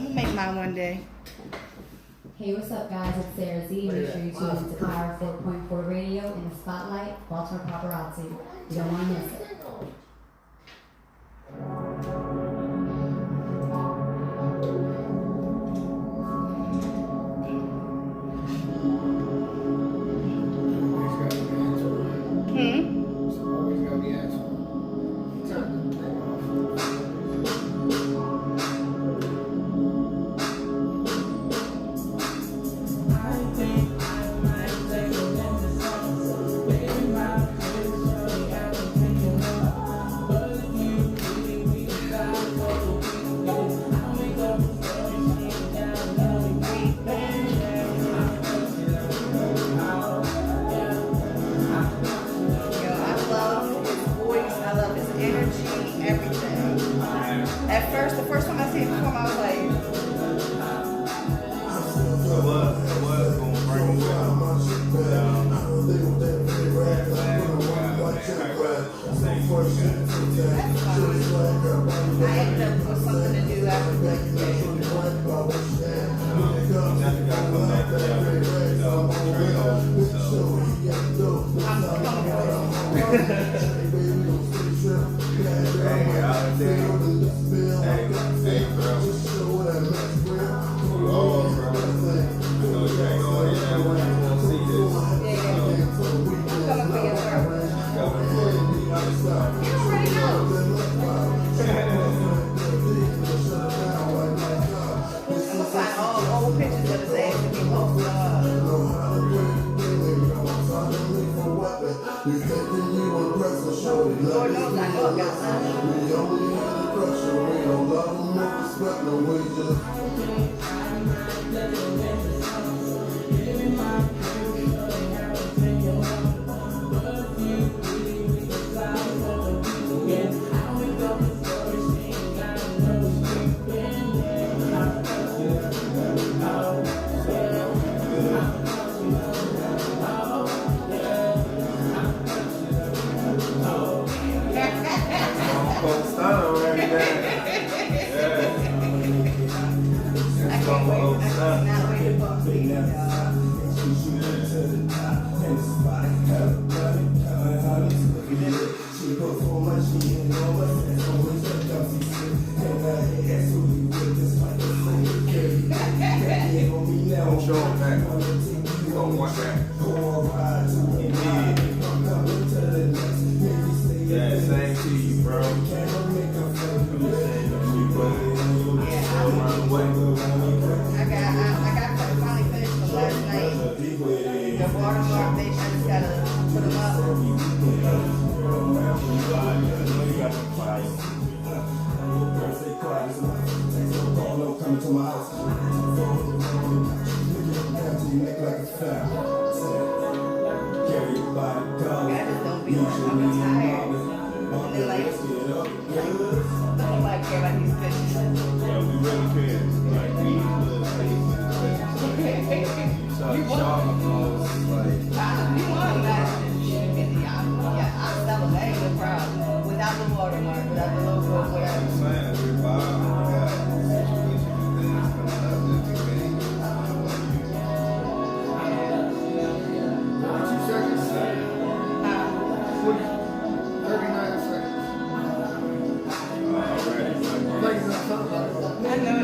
gonna make mine one day. Hey, what's up, guys? It's Sarah Z. Make sure you tune into Power 4.4 Radio in the Spotlight, Baltimore Paparazzi. You don't want to miss it.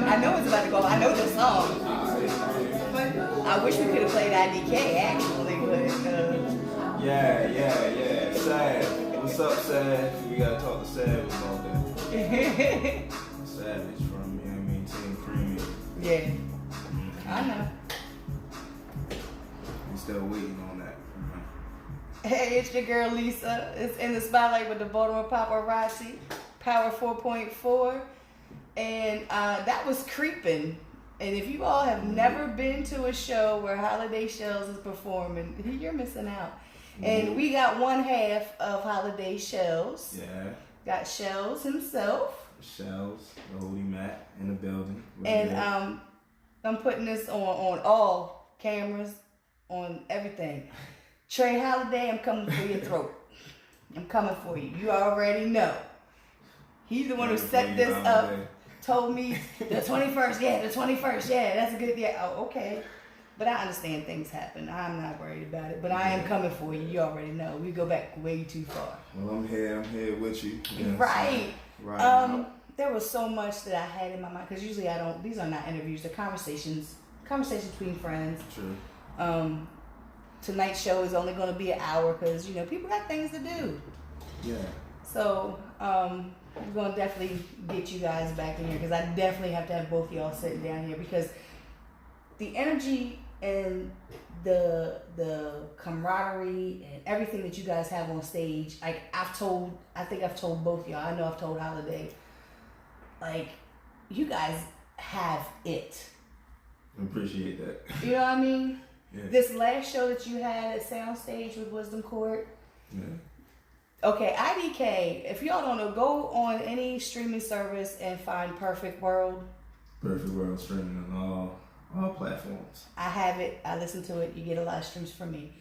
I know it's about to go. I know the song. I wish we could have played IDK actually, but Yeah. Sad. What's up, Sad? We gotta talk to Sad about that. Savage from, you know what I mean, Team Creamy. Yeah. I know. We still waiting on that. Hey, it's your girl Lisa. It's in the spotlight with the Baltimore Paparazzi, Power 4.4. And that was Creepin'. And if you all have never been to a show where Holiday Shellz is performing, you're missing out. And we got one half of Holiday Shellz. Yeah. Got Shellz himself. Shellz, the Holy Matt in the building. And I'm putting this on all cameras, on everything. Trey Holiday, I'm coming for your throat. I'm coming for you. You already know. He's the one who set this up. told me the 21st, yeah, the 21st, yeah, that's a good, yeah, oh, okay. But I understand things happen. I'm not worried about it. But I am coming for you. You already know. We go back way too far. Well, I'm here with you. Right. Right. There was so much that I had in my mind because usually I don't. These are not interviews. They're conversations between friends. True. Tonight's show is only going to be an hour because people got things to do. Yeah. So we're going to definitely get you guys back in here because I definitely have to have both of y'all sitting down here because the energy and the camaraderie and everything that you guys have on stage, like I think I've told both y'all, I know I've told Holiday, like you guys have it. I appreciate that. You know what I mean? Yeah. This last show that you had at Soundstage with Wisdom Court. Yeah. Okay, IDK, if y'all don't know, go on any streaming service and find Perfect World. Perfect World streaming on all platforms. I have it. I listen to it. You get a lot of streams from me.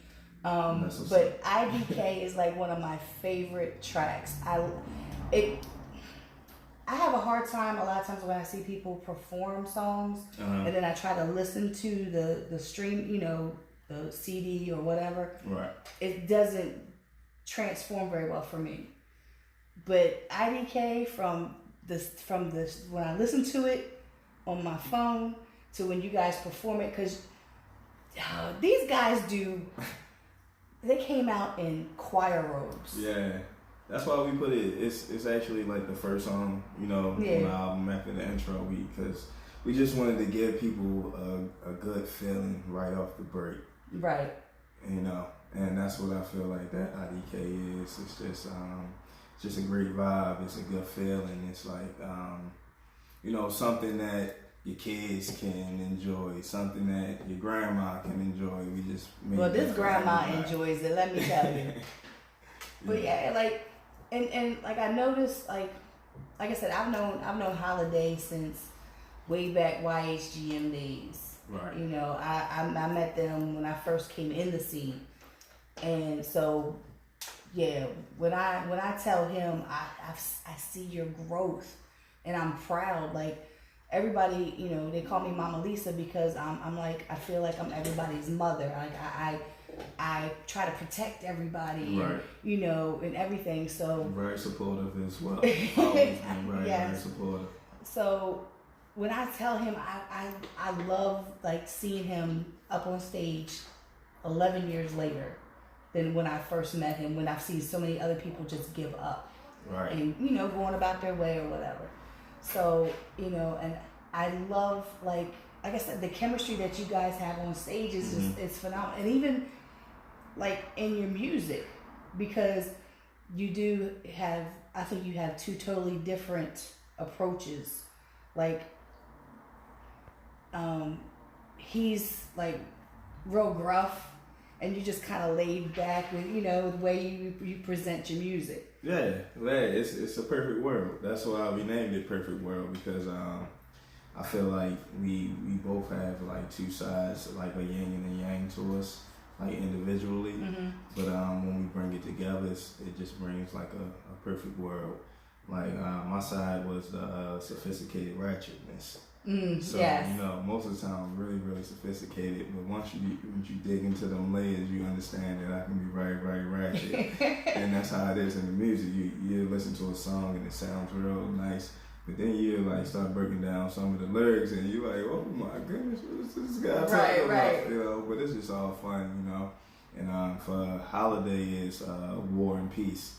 But IDK is like one of my favorite tracks. I have a hard time a lot of times when I see people perform songs and then I try to listen to the stream, the CD or whatever. Right. It doesn't transform very well for me. But IDK from this when I listen to it on my phone to when you guys perform it, because these guys they came out in choir robes. Yeah, that's why we put it. It's actually like the first song, on the album after the intro, because we just wanted to give people a good feeling right off the break. Right. And that's what I feel like that IDK is. It's just a great vibe. It's a good feeling. It's like something that your kids can enjoy, something that your grandma can enjoy. We just made this grandma enjoys it, let me tell you. But yeah, like and like I noticed, like I said, I've known Holiday since way back YHGM days. Right. I met them when I first came in the scene, and so yeah, when I tell him I see your growth, and I'm proud, like. Everybody, they call me Mama Lisa because I'm like, I feel like I'm everybody's mother. Like I try to protect everybody, right. And everything. So I'm very supportive as well. Always been very supportive. So when I tell him, I love like seeing him up on stage 11 years later than when I first met him. When I've seen so many other people just give up, right, and going about their way or whatever. So, and I love, like I said, the chemistry that you guys have on stage is just, it's phenomenal. And even, like, in your music, because you do have, I think you have two totally different approaches. Like, he's, like, real gruff, and you just kind of laid back with, the way you present your music. Yeah, it's a perfect world. That's why we named it Perfect World, because I feel like we both have like two sides, like a yin and a yang to us, like individually. But when we bring it together, it just brings like a perfect world. Like my side was the sophisticated ratchetness. So yes. Most of the time I'm really, really sophisticated, but once you dig into them layers, you understand that I can be very, very ratchet. And that's how it is in the music. You listen to a song and it sounds real nice, but then you like start breaking down some of the lyrics and you're like, oh my goodness, what is this guy talking about? But it's just all fun, And for Holiday is War and Peace.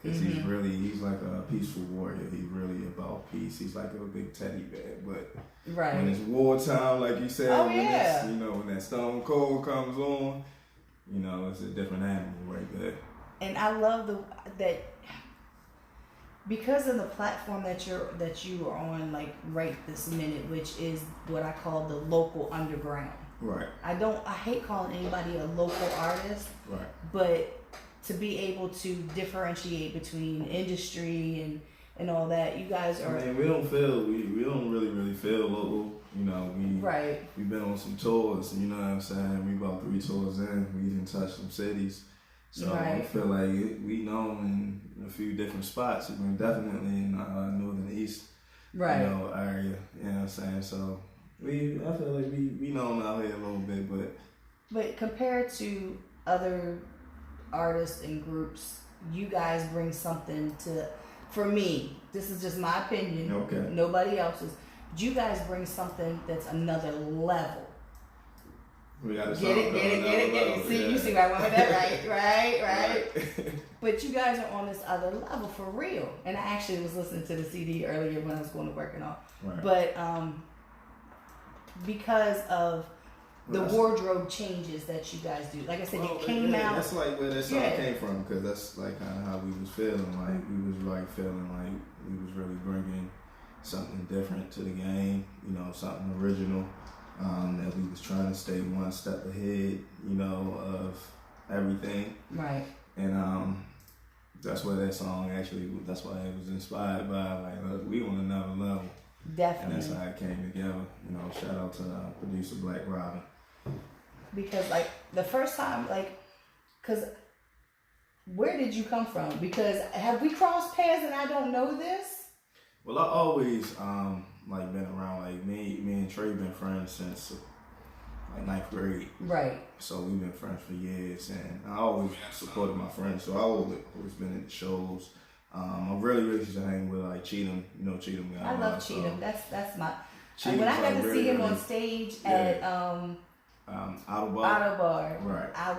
Because he's like a peaceful warrior. He's really about peace. He's like a big teddy bear. But when it's wartime, like you said, when that Stone Cold comes on, it's a different animal right there. And I love that because of the platform that you are on, like right this minute, which is what I call the local underground. Right. I hate calling anybody a local artist. Right. But to be able to differentiate between industry and all that, you guys are. I mean, we don't really feel local. We've been on some tours. You know what I'm saying? We about 3 tours in. We even touched some cities. So I feel like we know in a few different spots. I mean, definitely in northern east right. you know, area. You know what I'm saying? So I feel like we known out here a little bit, But compared to other artists and groups, you guys bring something to. For me, this is just my opinion. Okay. Nobody else's. You guys bring something that's another level. we got to Get it. See, you see where I went with that, right? But you guys are on this other level for real. And I actually was listening to the CD earlier when I was going to work and all. Right. But because of the wardrobe changes that you guys do, like I said, you came out. That's like where that song came from, because that's like kind of how we was feeling. Like we was like feeling like we was really bringing something different to the game. You know, something original. That we was trying to stay one step ahead, you know, of everything. Right. And that's where that song actually, that's why it was inspired by. Like, look, we on another level. Definitely. And that's how it came together. You know, shout out to producer Black Robin. Because, like, the first time, like, because where did you come from? Because have we crossed paths and I don't know this? Well, I always like been around, like me and Trey been friends since like 9th grade. Right. So we've been friends for years, and I always supported my friends. So I always been in the shows. I really used to hang with like Cheatham. You know Cheatham guy. I love Cheatham. That's my. Cheatham's when I got like to see him on stage at Autobar. Right. I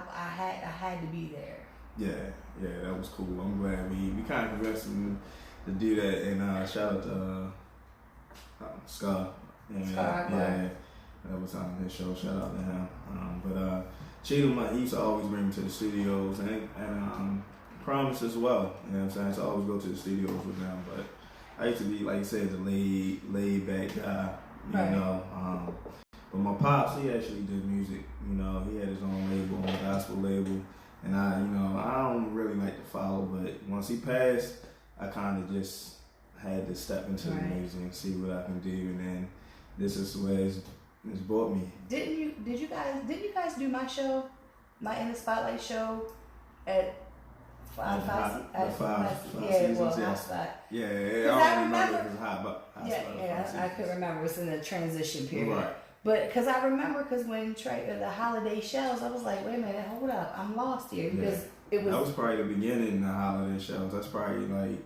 had to be there. Yeah, that was cool. I'm glad we kind of convinced him to do that, and shout out to Scar. Yeah, that was on his show. Shout out to him. But Cheatham, he used to always bring me to the studios, and Promise as well. You know what I'm saying? So I always go to the studios with them. But I used to be, like you said, the laid back guy. You know. But my pops, he actually did music. You know, he had his own label, own gospel label, and I don't really like to follow. But once he passed, I kind of just had to step into the music and see what I can do, and then this is where it's brought me. Did you guys do my show, my In the Spotlight show at five seasons? Hot Spot. Yeah, I don't remember if it was Hot Spot. I could remember. It's in the transition period. Right. But because I remember, when the holiday Shellz, I was like, wait a minute, hold up, I'm lost here, because it was. That was probably the beginning of the holiday Shellz. That's probably like.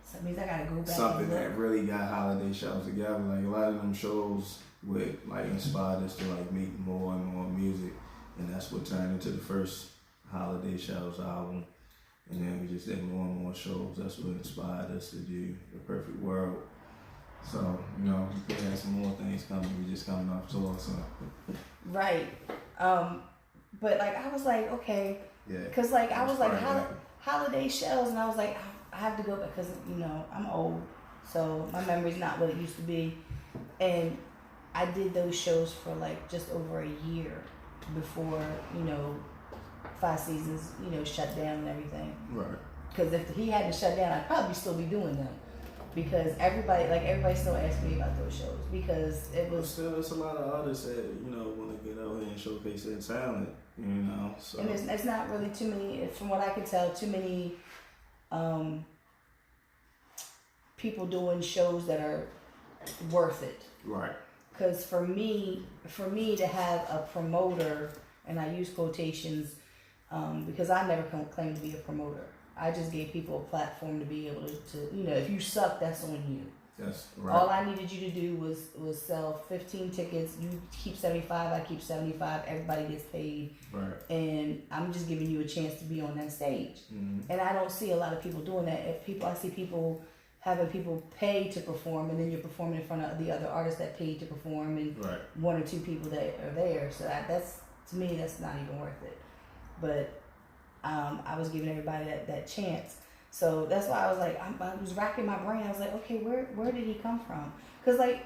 So that means I gotta go back. Something that really got holiday Shellz together. Like a lot of them shows would like inspire us to like make more and more music, and that's what turned into the first holiday Shellz album. And then we just did more and more shows. That's what inspired us to do The Perfect World. So, you know, we had some more things coming. We just coming off tour, so. Right. But like I was like, okay. Yeah. Cause like I was like holiday Shellz, and I was like, I have to go back because I'm old, so my memory's not what it used to be. And I did those shows for like just over a year before 5 seasons shut down and everything. Right. Because if he hadn't shut down, I'd probably still be doing them. Because everybody still asks me about those shows, because it was. Still, there's a lot of artists that want to get out here and showcase their talent. So. And it's not really too many, from what I can tell, too many people doing shows that are worth it. Right. Because for me to have a promoter, and I use quotations because I never claimed to be a promoter. I just gave people a platform to be able to if you suck, that's on you. That's right. All I needed you to do was sell 15 tickets. You keep 75, I keep 75. Everybody gets paid. Right. And I'm just giving you a chance to be on that stage. Mm-hmm. And I don't see a lot of people doing that. I see people having people pay to perform, and then you're performing in front of the other artists that paid to perform, and one or two people that are there. So that's, to me, that's not even worth it. But I was giving everybody that chance. So that's why I was like, I was racking my brain. I was like, okay, where did he come from? Because I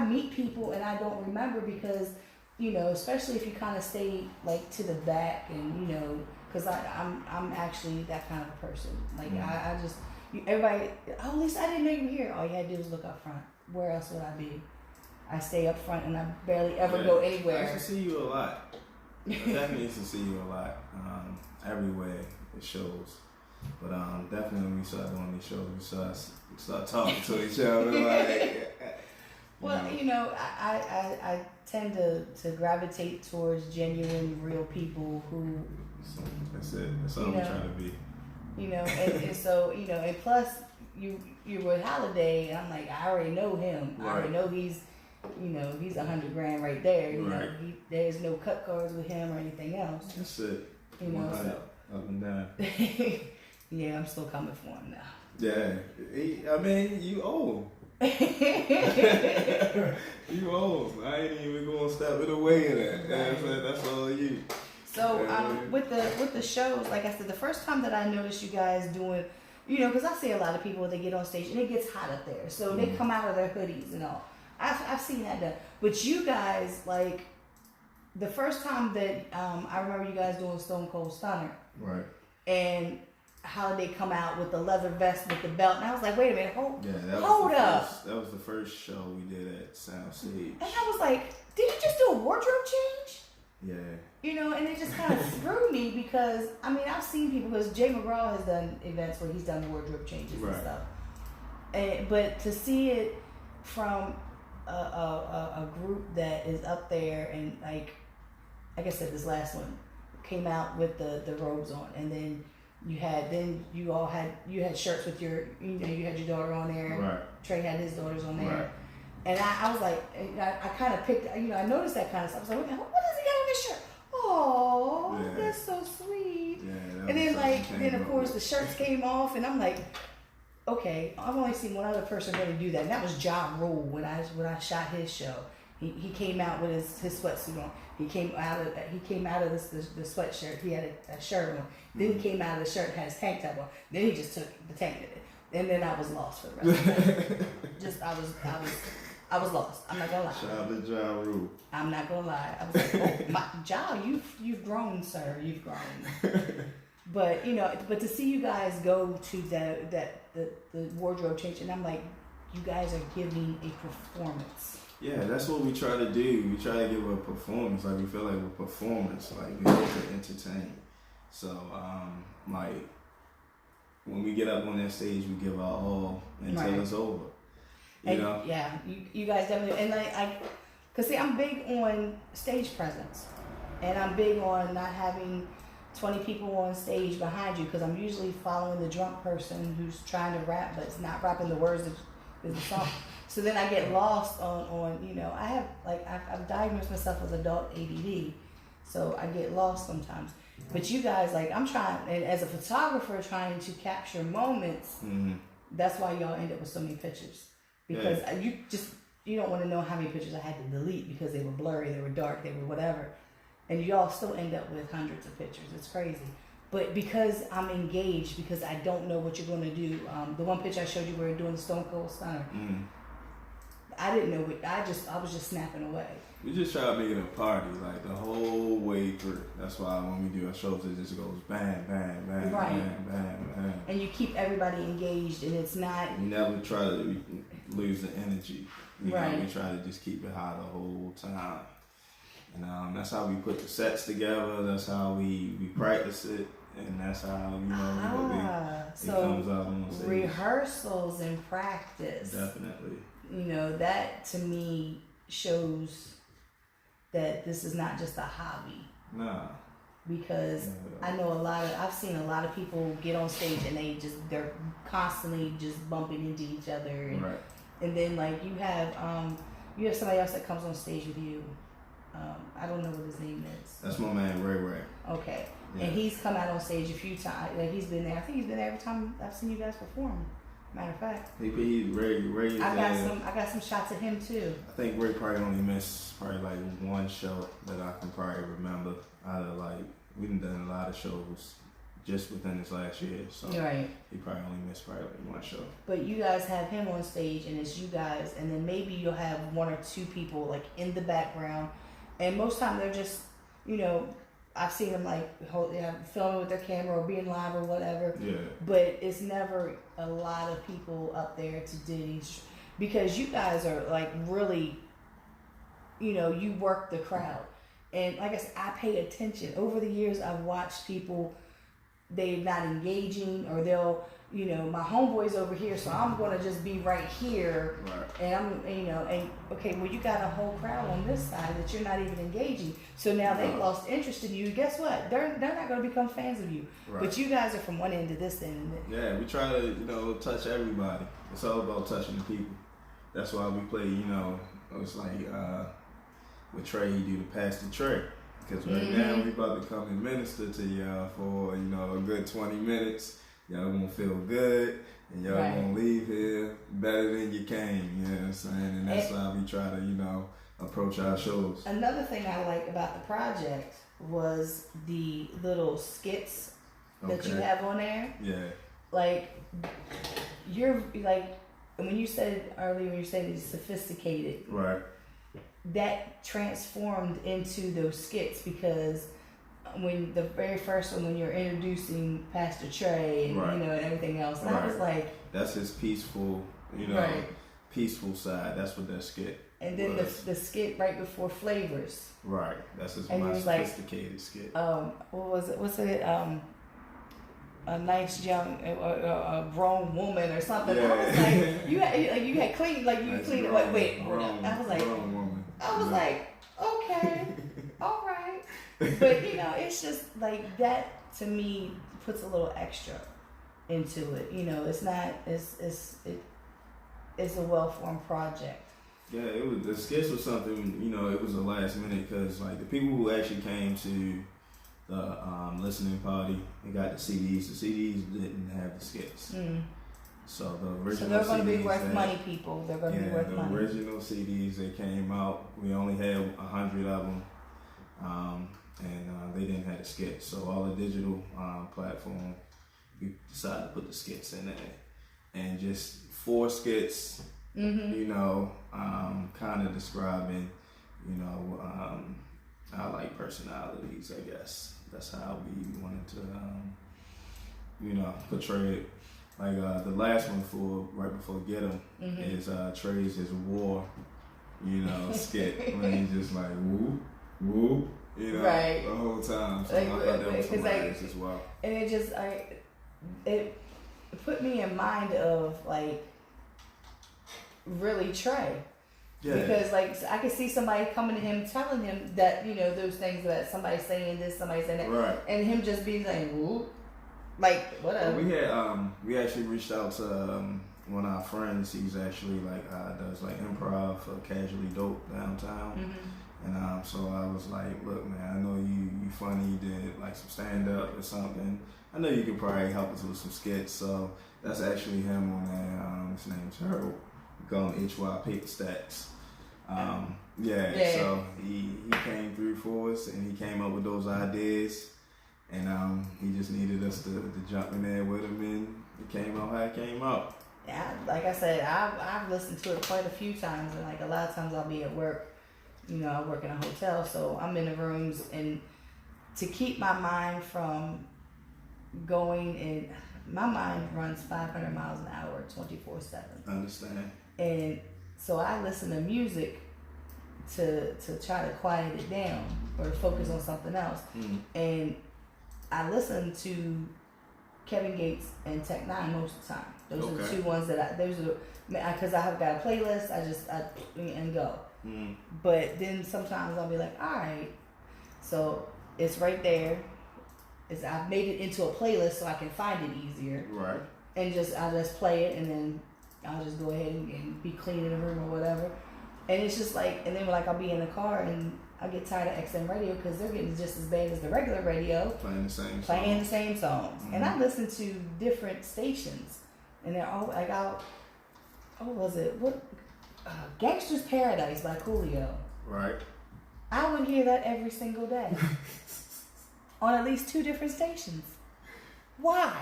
meet people and I don't remember, because especially if you kind of stay like to the back, and because I'm actually that kind of person. Like I just everybody. Oh, Lisa, I didn't know you were here. All you had to do was look up front. Where else would I be? I stay up front and I barely ever go anywhere. I used to see you a lot. I definitely used to see you a lot. Everywhere it shows. But definitely when we start doing these shows, we start talking to each other like. Well, I tend to gravitate towards genuine, real people who. So that's it. That's all we're trying to be. And so and plus you were Holiday, and I'm like, I already know him. Right. I already know he's $100 grand right there. Right. There's no cut cards with him or anything else. That's it. So. Up and down. Yeah, I'm still coming for him now. Yeah, I mean, you old. You old. I ain't even gonna step it away in that. Right. That's all you. So with the shows, like I said, the first time that I noticed you guys doing, because I see a lot of people when they get on stage and it gets hot up there, so they come out of their hoodies and all. I've seen that done, but you guys, like the first time that I remember you guys doing Stone Cold Stunner, right? And how they come out with the leather vest with the belt, and I was like, wait a minute, hold up. That was the first show we did at Sound Stage. And I was like, did you just do a wardrobe change? Yeah. And it just kind of threw me because, I mean, I've seen people, because Jay McGraw has done events where he's done wardrobe changes and stuff. But to see it from a group that is up there, and like I said, this last one came out with the robes on, and then you had shirts with you had your daughter on there. Right. Trey had his daughters on there. Right. And I was like, I kind of picked, I noticed that kind of stuff. I was like, what does he got on his shirt? Oh, yeah. That's so sweet. Yeah, and then of course the shirts came off, and I'm like, okay, I've only seen one other person really do that, and that was Ja Rule when I shot his show. He came out with his sweatsuit on. He came out of the sweatshirt. He had a shirt on. Then he came out of the shirt, had his tank top on. Then he just took the tank, and then I was lost for the rest of it. Just I was lost. I'm not gonna lie. Shout out to Ja Rule. I'm not gonna lie. I was like, oh, Ja, you've grown, sir. You've grown. But but to see you guys go to the wardrobe change, and I'm like, you guys are giving a performance. Yeah, that's what we try to do. We try to give a performance. Like we feel like we're performers. Like we're here to entertain. So like when we get up on that stage, we give our all until it's over. You know? Yeah, you guys definitely, and cause see, I'm big on stage presence, and I'm big on not having 20 people on stage behind you, because I'm usually following the drunk person who's trying to rap, but it's not rapping the words of the song. So then I get lost on I have I've diagnosed myself with adult ADD, so I get lost sometimes. But you guys, I'm trying, and as a photographer trying to capture moments, that's why y'all end up with so many pictures. Because you don't want to know how many pictures I had to delete because they were blurry, they were dark, they were whatever. And y'all still end up with hundreds of pictures. It's crazy. But because I'm engaged, because I don't know what you're going to do, the one picture I showed you where you're doing the Stone Cold Stunner, I didn't know what, I was just snapping away. We just try to make it a party, like the whole way through. That's why when we do our shows, it just goes bang, bang, bang, right. bang, bang, bang. And you keep everybody engaged, and it's not... We never try to lose the energy. We try to just keep it high the whole time. And that's how we put the sets together. That's how we practice it. And that's how, it comes out on stage. Rehearsals and practice. Definitely. That to me shows that this is not just a hobby. Nah. Because I know I've seen a lot of people get on stage and they're constantly just bumping into each other. And, and then you have somebody else that comes on stage with you. I don't know what his name is. That's my man, Ray Ray. Okay. Yeah. And he's come out on stage a few times. He's been there. I think he's been there every time I've seen you guys perform. Matter of fact. Ray. I got some shots of him too. I think Ray probably only missed one show that I can probably remember. Out of we've done a lot of shows just within this last year, so he probably only missed one show. But you guys have him on stage, and it's you guys, and then maybe you'll have one or two people in the background, and most of the time they're just I've seen them filming with their camera or being live or whatever. Yeah. But it's never a lot of people up there to do these, because you guys are really, you work the crowd, and like I said, I pay attention. Over the years, I've watched people they're not engaging, or they'll, you know, my homeboy's over here, so I'm gonna just be right here, Right. and I'm, you know, and okay, well, you got a whole crowd on this side that you're not even engaging, so now they've lost interest in you. Guess what? They're not gonna become fans of you. Right. But you guys are from one end to this end. Yeah, we try to, you know, touch everybody. It's all about touching the people. That's why we play, you know, it's like with Trey, he do the Pastor Trey. Because right now we about to come and minister to y'all for, you know, a good 20 minutes. Y'all gonna feel good, and y'all gonna leave here better than you came. You know what I'm saying? And that's how we try to, you know, approach our shows. Another thing I like about the project was the little skits that you have on there. Yeah. Like, you're like, when you said earlier, when you said it's sophisticated, right? That transformed into those skits, because when the very first one, when you're introducing Pastor Trey and you know, and everything else, that was like, that's his peaceful, you know, peaceful side. That's what that skit. And then the skit right before Flavors. Right. That's his and most sophisticated skit. What was it? What's it? A nice young, a grown woman or something. Yeah. I was like, you had clean, like you nice cleaned it. Wait, hold on. I was like, grown woman. I was like, okay, all right. But you know, it's just like that to me puts a little extra into it. You know, it's not, it's a well-formed project. Yeah, it was, the skits was something, you know, it was a last minute, because like the people who actually came to the listening party, they got the CDs. The CDs didn't have the skits. So the original So they're going to be CDs worth money, people. They're going to be worth money. The original CDs that came out, we only had 100 of them, and they didn't have the skits. So all the digital platform, we decided to put the skits in there, and just 4 skits. You know, kind of describing, you know, our like personalities, I guess. That's how we wanted to, you know, portray it. Like the last one for right before Get 'Em is Trey's his war, you know, skit when he's just like whoop whoop, you know, the whole time. So like, I thought that was hilarious as well. And it just it put me in mind of like really Trey. Yeah. Because like I could see somebody coming to him telling him that, you know, those things that somebody's saying this, somebody's saying that, and him just being like, whoop, like whatever. Well, we actually reached out to one of our friends. He's actually like does like improv for Casually Dope downtown, and so I was like, look, man, I know you funny. You did like some stand up or something. I know you can probably help us with some skits. So that's actually him on there. His name's Harold. We call him HY Paper Stacks. So he came through for us, and he came up with those ideas, and he just needed us to jump in there with him, and it came out how it came out. Yeah, like I said, I've listened to it quite a few times, and like a lot of times I'll be at work. You know, I work in a hotel, so I'm in the rooms, and to keep my mind from going, and my mind runs 500 miles an hour, 24/7. I understand. And so I listen to music to try to quiet it down or focus on something else. And I listen to Kevin Gates and Tech Nine most of the time. Those are the two ones that because I have got a playlist. I and go. But then sometimes I'll be like, all right, so it's right there. I've made it into a playlist so I can find it easier. Right. And I'll just play it, and then I'll just go ahead and be cleaning the room or whatever. And it's just like, and then like I'll be in the car and I get tired of XM radio because they're getting just as bad as the regular radio. Playing the same songs. And I listen to different stations, and they're all like, Gangster's Paradise by Coolio. Right. I would hear that every single day. On at least 2 different stations. Why?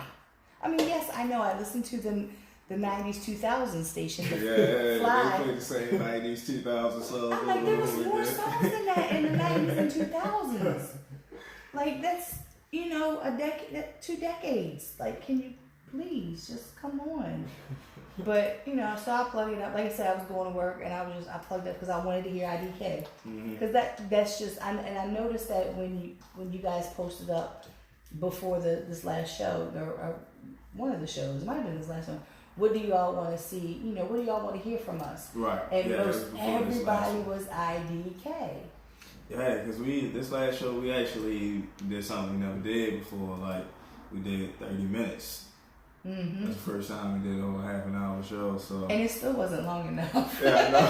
I mean, yes, I know I listen to the 90s, 2000s station. Fly. They play the same 90s, 2000s songs. I'm like, there was more songs than that in the 90s and 2000s. Like, that's, you know, 2 decades. Like, can you please just come on? But, you know, so I plugged it up. Like I said, I was going to work, and I plugged it because I wanted to hear IDK. Because that's just, and I noticed that when you guys posted up before this last show, or one of the shows, it might have been this last one. What do you all want to see? You know, what do y'all want to hear from us? Right. And yeah, most everybody was IDK. Yeah, because this last show, we actually did something we never did before. Like, we did 30 minutes. Mm-hmm. That's the first time we did over half an hour show. So. And it still wasn't long enough. Yeah, I know.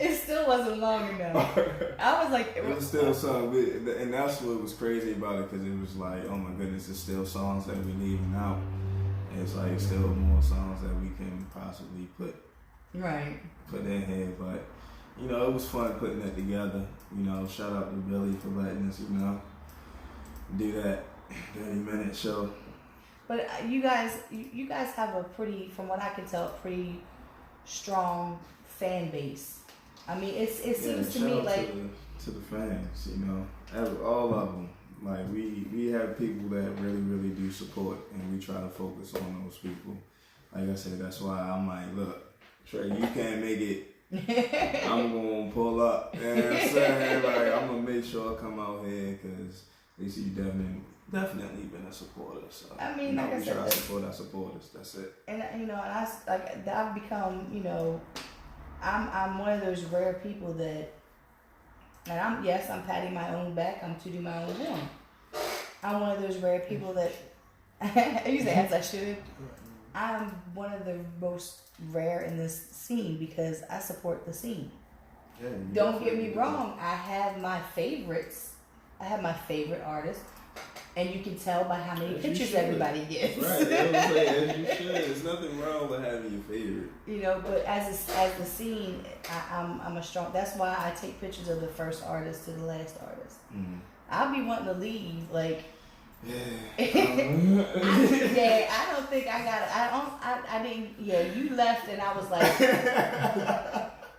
It still wasn't long enough. I was like, it was still something, and that's what was crazy about it, because it was like, oh my goodness, there's still songs that we're leaving out. And it's like still more songs that we can possibly put in here. But you know, it was fun putting it together. You know, shout out to Billy for letting us, you know, do that 30-minute show. But you guys have a pretty, from what I can tell, pretty strong fan base. I mean, it seems to me like to the fans, you know, all of them. Like we have people that really do support, and we try to focus on those people. Like I said, that's why I'm like, look, Trey, you can't make it. I'm gonna pull up. You know what I'm saying? Like, I'm gonna make sure I come out here, because they see you definitely been a supporter. So I mean, you know, like I said, try to support our supporters. That's it. And you know, and I've become, you know, I'm one of those rare people that, and I'm patting my own back. I'm tooting my own horn. I'm one of those rare people that, you say as I should. I'm one of the most rare in this scene because I support the scene. Yeah, don't get me wrong. I have my favorites. I have my favorite artists. And you can tell by how many pictures everybody gets. Right, as you should. There's nothing wrong with having your favorite. You know, but as the scene, I'm a strong. That's why I take pictures of the first artist to the last artist. Mm-hmm. I'll be wanting to leave, like. Yeah. Yeah, I don't think I got. I didn't. Yeah, you left, and I was like.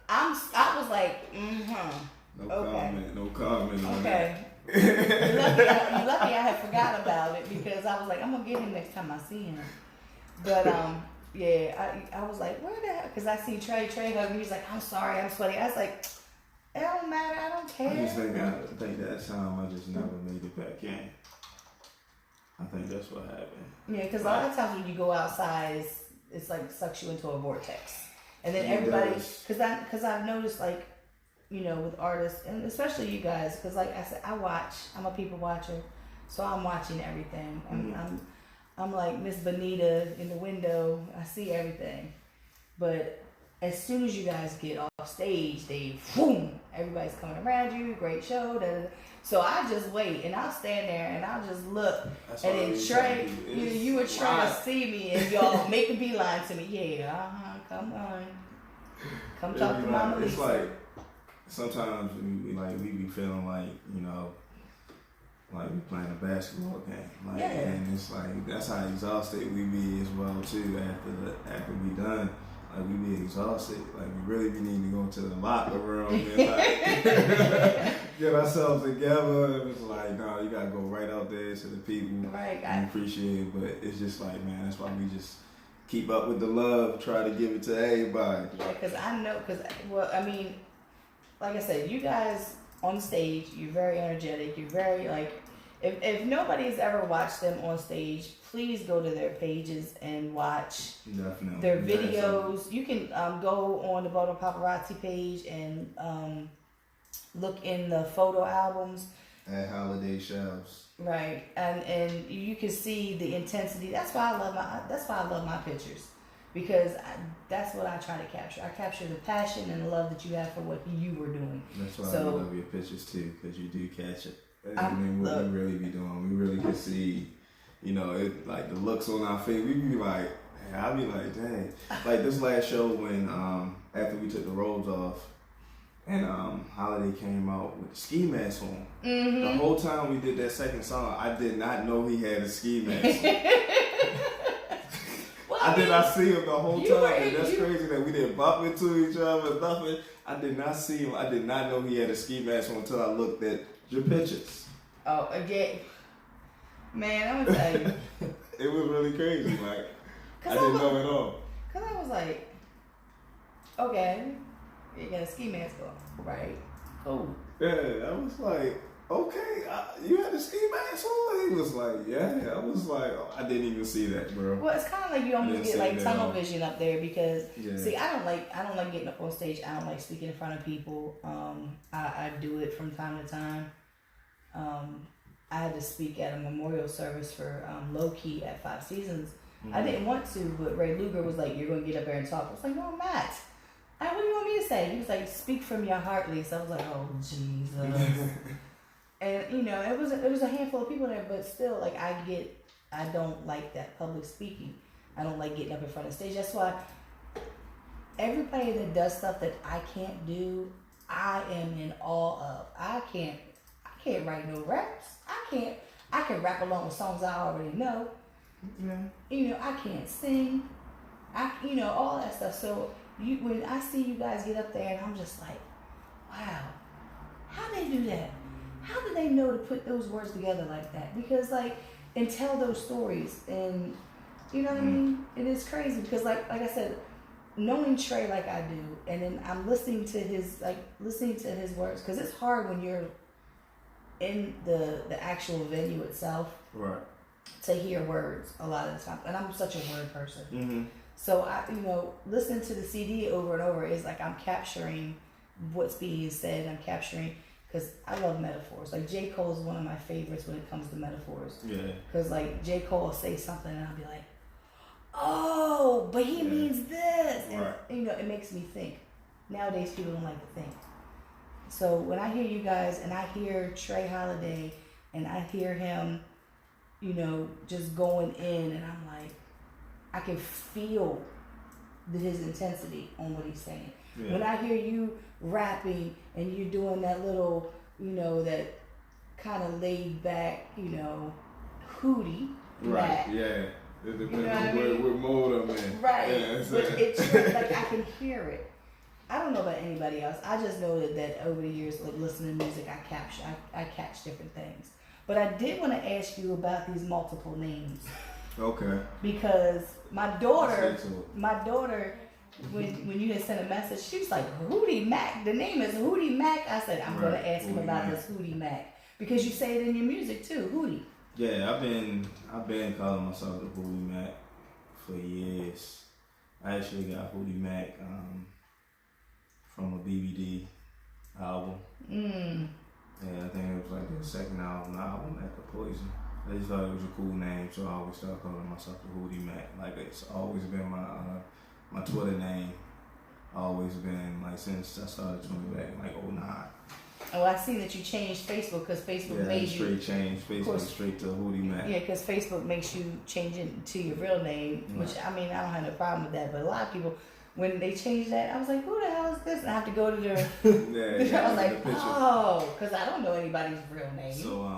I was like, No comment. Okay. You're lucky I had forgot about it, because I was like, I'm gonna get him next time I see him. But yeah, I was like, where the hell? Because I see Trey hug me. He's like, I'm sorry, I'm sweaty. I was like, it don't matter, I don't care. I just think that time I just never made it back in. I think that's what happened. Yeah, because a lot of times when you go outside, it's like sucks you into a vortex, and then everybody, because I've noticed, like, you know, with artists, and especially you guys, because like I said, I'm a people watcher, so I'm watching everything. I'm like Miss Bonita in the window, I see everything. But as soon as you guys get off stage, everybody's coming around you, great show, da, da, da. So I just wait, and I'll stand there, and I'll just look, and then Trey, you would try to see me, and y'all make a beeline to me. Yeah, come on. Come talk to Mama Lisa. It's like, sometimes we be feeling like, you know, like we playing a basketball game, like, and it's like that's how exhausted we be as well too. After we done, like we be exhausted, like we really be needing to go to the locker room and like get ourselves together. It was like, no, you gotta go right out there to the people, right? And appreciate it, but it's just like, man, that's why we just keep up with the love, try to give it to everybody. Yeah, because I know, I mean. Like I said, you guys on stage, you're very energetic. You're very, like, if nobody's ever watched them on stage, please go to their pages and watch their videos. You can go on the Baltimore Paparazzi page and look in the photo albums. At Holiday Shellz. Right, and you can see the intensity. That's why I love my pictures. Because that's what I try to capture. I capture the passion and the love that you have for what you were doing. That's why I love your pictures too, because you do catch it. I mean, what we really be doing, we really can see, you know, it, like the looks on our face. We be like, I'll be like, dang. Like this last show when after we took the robes off, and Holiday came out with the ski mask on. Mm-hmm. The whole time we did that second song, I did not know he had a ski mask on. I did not see him the whole time, and that's crazy that we didn't bump into each other, nothing. I did not see him. I did not know he had a ski mask on until I looked at your pictures. Oh, again. Man, I'm gonna tell you. It was really crazy. Like, I didn't know at all. Because I was like, okay, you got a ski mask on, right? Cool. Yeah, I was like, okay, you had the ski mask on? He was like, yeah. I was like, oh, I didn't even see that, bro. Well, it's kind of like you almost get like tunnel vision up there because Yeah. see, I don't like getting up on stage. I don't like speaking in front of people. I do it from time to time. I had to speak at a memorial service for Low Key at 5 Seasons. I didn't want to, but Ray Luger was like, "You're going to get up there and talk." I was like, "No, I'm not." What do you want me to say? He was like, "Speak from your heart, Lisa." I was like, "Oh, Jesus." And you know, it was a handful of people there, but still, like I don't like that public speaking. I don't like getting up in front of the stage. That's why everybody that does stuff that I can't do, I am in awe of. I can't write no raps. I can rap along with songs I already know. Yeah. You know, I can't sing. All that stuff. So when I see you guys get up there and I'm just like, wow, how they do that? How do they know to put those words together like that? Because and tell those stories, and you know what I mean? It is crazy because like I said, knowing Trey like I do, and then I'm listening to his words, because it's hard when you're in the actual venue itself, right, to hear words a lot of the time. And I'm such a word person. Mm-hmm. So I, listening to the CD over and over is like I'm capturing what's being said. I'm capturing, because I love metaphors. Like J. Cole is one of my favorites when it comes to metaphors. Yeah. Because like J. Cole will say something and I'll be like, oh, but he means this. And, right. It makes me think. Nowadays people don't like to think. So when I hear you guys and I hear Trey Holiday and I hear him, just going in, and I'm like, I can feel his intensity on what he's saying. Yeah. When I hear you rapping and you're doing that little, that kind of laid back, hootie. Right, back. Yeah. With mode I'm in. Right. Yeah, but it's like I can hear it. I don't know about anybody else. I just know that over the years, like listening to music, I catch different things. But I did want to ask you about these multiple names. Okay. Because my daughter, when you had sent a message, she was like, Hootie Mac. The name is Hootie Mac. I said, I'm going to ask him about this Hootie Mac. Because you say it in your music too, Hootie. Yeah, I've been calling myself the Hootie Mac for years. I actually got Hootie Mac from a BBD album. Yeah, I think it was like the second album at the Poison. I just thought it was a cool name, so I always started calling myself the Hootie Mac. Like it's always been my Twitter name. Always been like since I started tweeting back in like 2009. Oh, I see that you changed Facebook because Facebook made you straight change Facebook straight to Hootie Mac. Yeah, because Facebook makes you change it to your real name, which I mean I don't have no problem with that. But a lot of people, when they change that, I was like, who the hell is this? And I have to go to their. I was like, oh, because I don't know anybody's real name. So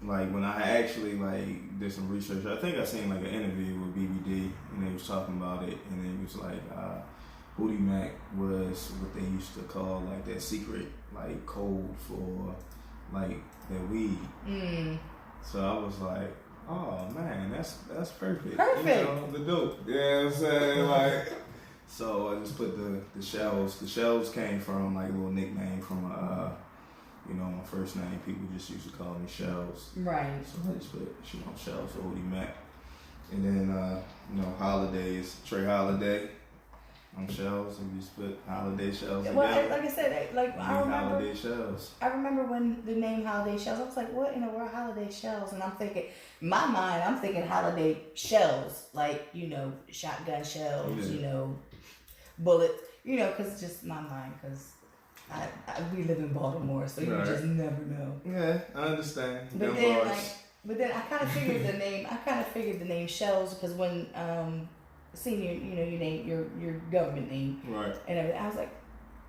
like when I actually like did some research, I think I seen like an interview with BBD and they was talking about it, and it was like Hootie Mac was what they used to call like that secret like code for like their weed. So I was like, oh man, that's perfect. Perfect. The dope. You know what I'm saying? Like, so I just put the Shellz. The Shellz came from like a little nickname from my first name. People just used to call me Shellz. Right. So I just put Shellz for Hootie Mac. And then Holiday is Trey Holiday. I'm Shellz, and you just put Holiday Shellz together. Well, like I said, I remember Holiday Shellz. I remember when the name Holiday Shellz. I was like, what in the world, Holiday Shellz? And I'm thinking, in my mind, I'm thinking Holiday Shells, like shotgun shells, bullets, because it's just my mind, because we live in Baltimore, so you just never know. Yeah, I understand. But then I kind of figured the name. Shellz because when seeing your name, your government name, right, and everything, I was like,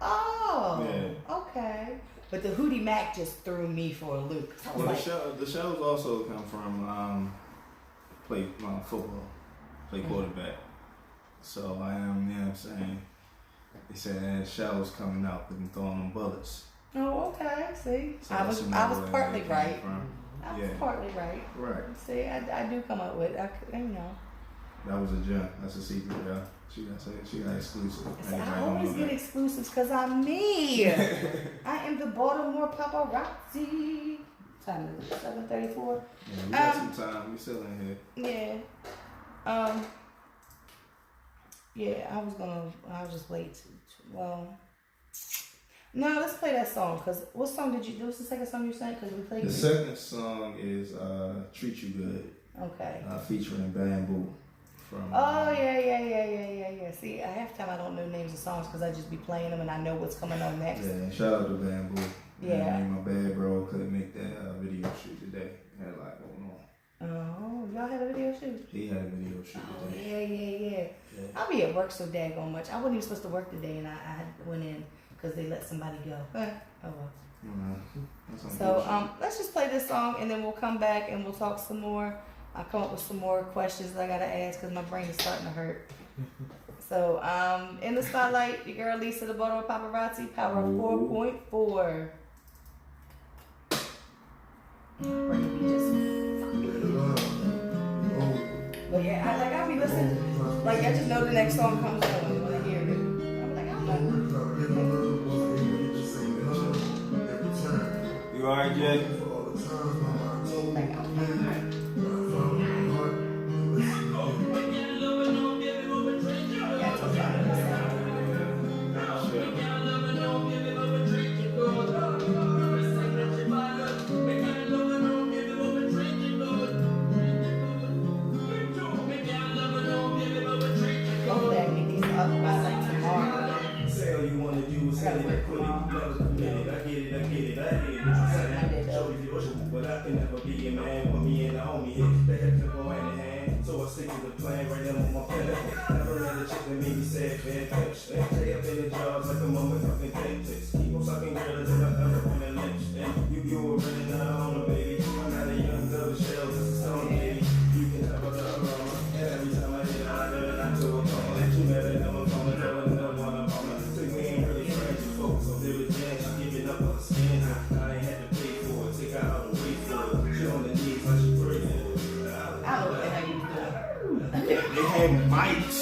oh, okay. But the Hootie Mac just threw me for a loop. Well, the Shellz also come from play football, play quarterback. So I am, you know what I'm saying. They said Shellz coming out and throwing them bullets. Oh, okay. See, so I was partly right. I was partly right. Right. See, I do come up with, That was a gem. That's a secret, yeah. She got exclusive. See, I always get exclusives because I'm me. I am the Baltimore paparazzi. Time is 7:34. Yeah, we got some time. We still in here. Yeah. Yeah, I'll just wait. Well, no, let's play that song. Cause what song did you do? What's the second song you sang? Cause we played. The second song is "Treat You Good." Okay. Featuring Bamboo. From. Oh yeah. See, half time I don't know names of songs because I just be playing them and I know what's coming on next. Yeah, shout out to Bamboo. Yeah. And my bad bro couldn't make that video shoot today. Had a lot going on. Oh, y'all had a video shoot? He had a video shoot Yeah. today. I'll be at work so daggone much. I wasn't even supposed to work today and I went in because they let somebody go. Oh well. So let's just play this song and then we'll come back and we'll talk some more. I'll come up with some more questions that I gotta ask because my brain is starting to hurt. So in the spotlight, your girl Lisa, the Baltimore paparazzi, power 4.4. Bring the beat just. But yeah, I'll be listening. Like I just know the next song comes on when I hear it. I'm like, I don't know. You alright, Jay? Like, But I can never be a man when me and the homie hit. They have to go hand in hand. So I stick to the plan right now on my pedal. Never had a chick that made me sad, bad touch. Stay up in the jobs like a motherfucking tactics. Keep on sucking girls and I'm up on the lips. And you were really not on the baby. I'm not a young double Shellz, it's a stone baby. You can have a love armor. And every time I hit it, I do it, I'm to a call. And you better know I'm gonna know another one I'm on. So we ain't really friends, you folks. So there was Jan, she giving up her skin. I ain't had to pay for it. Take her out and wait for it. She on the knees like she praying. I don't know what the hell you doing. They had mics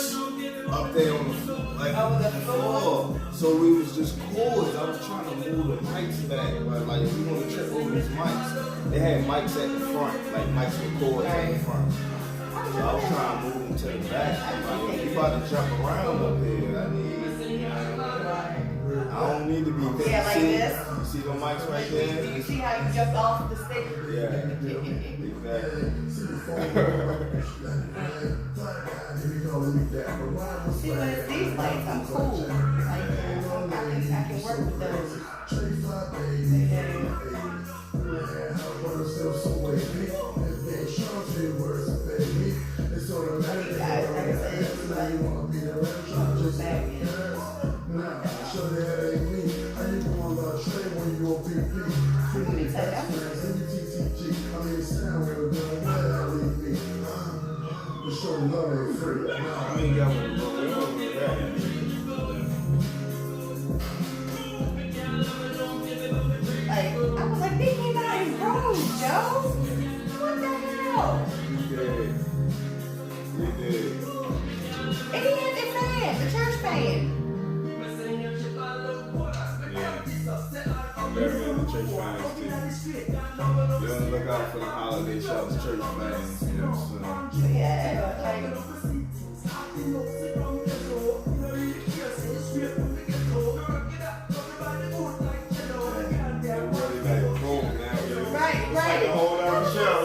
up there on the floor. So we was just chords. I was trying to move the mics back, but like if you want to trip over these mics, they had mics at the front, like mics with chords at the front. So I was trying to move them to the back. Like, we about to jump around up here. I don't need to be there. Yeah, like this. You see the mics right there? Do you see how you jumped off the stage? Yeah, exactly. See, when it's these lights, I'm cool. Like, I can work with those. I was like, they came out in Rome, Joe. What the hell? You did. And he had the fan, the church fan. Yeah. Better than the church fans too. You want to look out for the holiday shows, church fans. You know, so. Yeah, like. Right. Like a whole other show.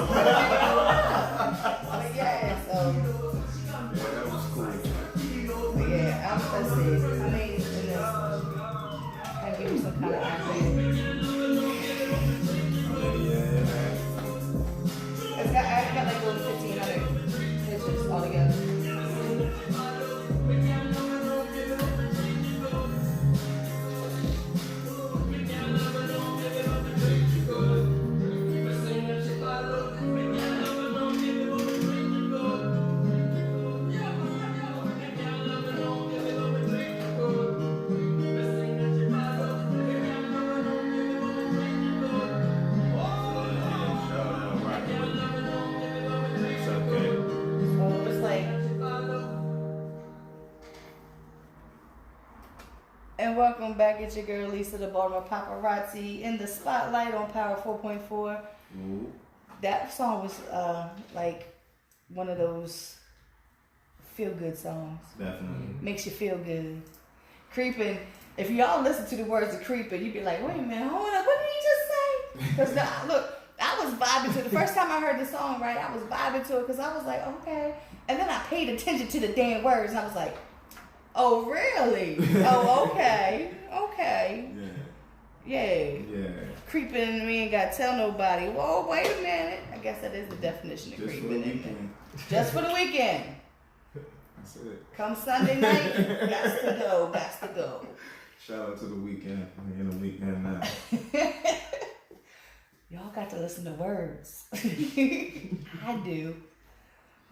But yeah, so. Yeah, that was cool. But yeah, let's see. I mean, I'll give you some kind of idea. I got like over 1,500 pictures altogether. and welcome back. It's your girl Lisa, the Baltimore Paparazzi, in the spotlight on Power 4.4. Ooh. That song was like one of those feel-good songs. Definitely. Makes you feel good. Creeping. If y'all listen to the words of Creeping, you'd be like, wait a minute, hold up, what did he just say? Because look, I was vibing to it. The first time I heard the song, right, I was vibing to it because I was like, okay. And then I paid attention to the damn words and I was like, oh, really? Oh, okay. Okay. Yeah. Creeping, we ain't got to tell nobody. Whoa, wait a minute. I guess that is the definition of Just creeping. for the weekend. Just for the weekend. That's it. Come Sunday night, got to go. Shout out to the weekend. We're in the weekend now. Y'all got to listen to words. I do.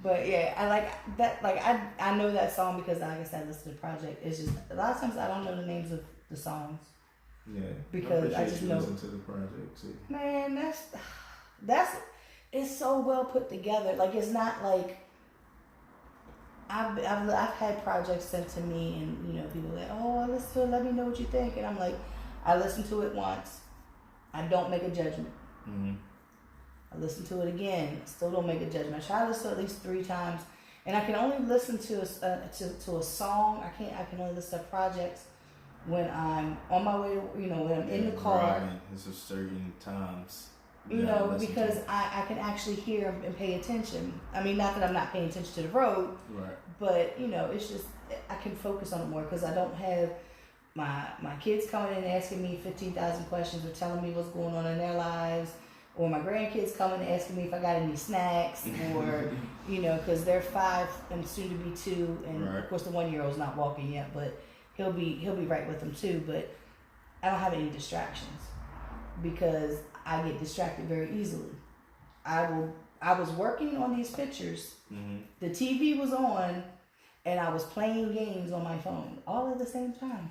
But yeah, I like that. Like I know that song because, like I said, I listen to the project. It's just a lot of times I don't know the names of the songs. Yeah. Because I just know. Listen to the project too. Man, that's it's so well put together. Like it's not like I've had projects sent to me and you know people are like, oh, listen to it, let me know what you think, and I'm like, I listened to it once, I don't make a judgment. Mm-hmm. I listen to it again, still don't make a judgment. I try to listen to it at least 3 times, and I can only listen to a song. I can only listen to projects when I'm on my way to, you know, when I'm in the car. Right. It's a certain times. You know, because I can actually hear and pay attention. I mean, not that I'm not paying attention to the road, right? But you know, it's just I can focus on it more because I don't have my kids coming in and asking me 15,000 questions or telling me what's going on in their lives, or my grandkids coming and asking me if I got any snacks, or you know, because they're 5 and soon to be 2, and right. Of course the 1-year-old's not walking yet, but he'll be right with them too. But I don't have any distractions because I get distracted very easily. I was working on these pictures. Mm-hmm. The TV was on, and I was playing games on my phone all at the same time.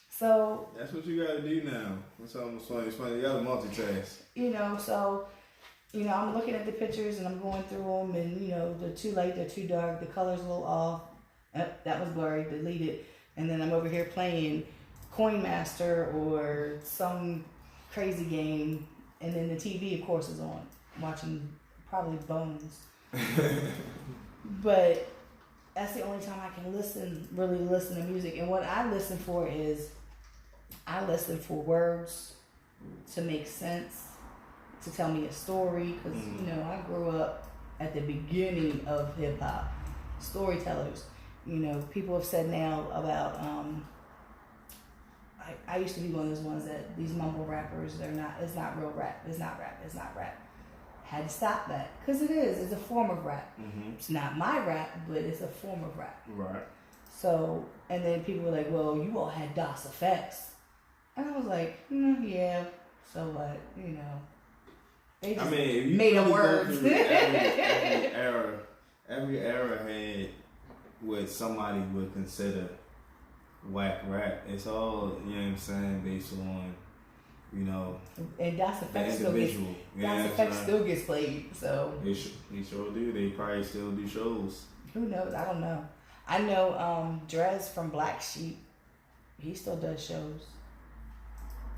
So that's what you gotta do now. That's almost funny. It's funny. You gotta multitask. You know, so you know, I'm looking at the pictures and I'm going through them, and you know, they're too light, they're too dark, the color's a little off. That was blurry. Delete it. And then I'm over here playing Coin Master or some crazy game, and then the TV of course is on, watching probably Bones. But that's the only time I can really listen to music. And what I listen for is I listen for words to make sense, to tell me a story, because you know, I grew up at the beginning of hip hop. Storytellers, you know, people have said now about I used to be one of those ones that these mumble rappers, it's not real rap, it's not rap. Had to stop that, because it's a form of rap. Mm-hmm. It's not my rap, but it's a form of rap. Right. So, and then people were like, well, you all had DOS effects. And I was like, yeah, so what, you know. They just you made them really words. Every era had what somebody would consider whack rap. It's all, you know what I'm saying, based on, you know, and DOS effects still gets played. So they sure do. They probably still do shows. Who knows? I don't know. I know Drez from Black Sheep. He still does shows.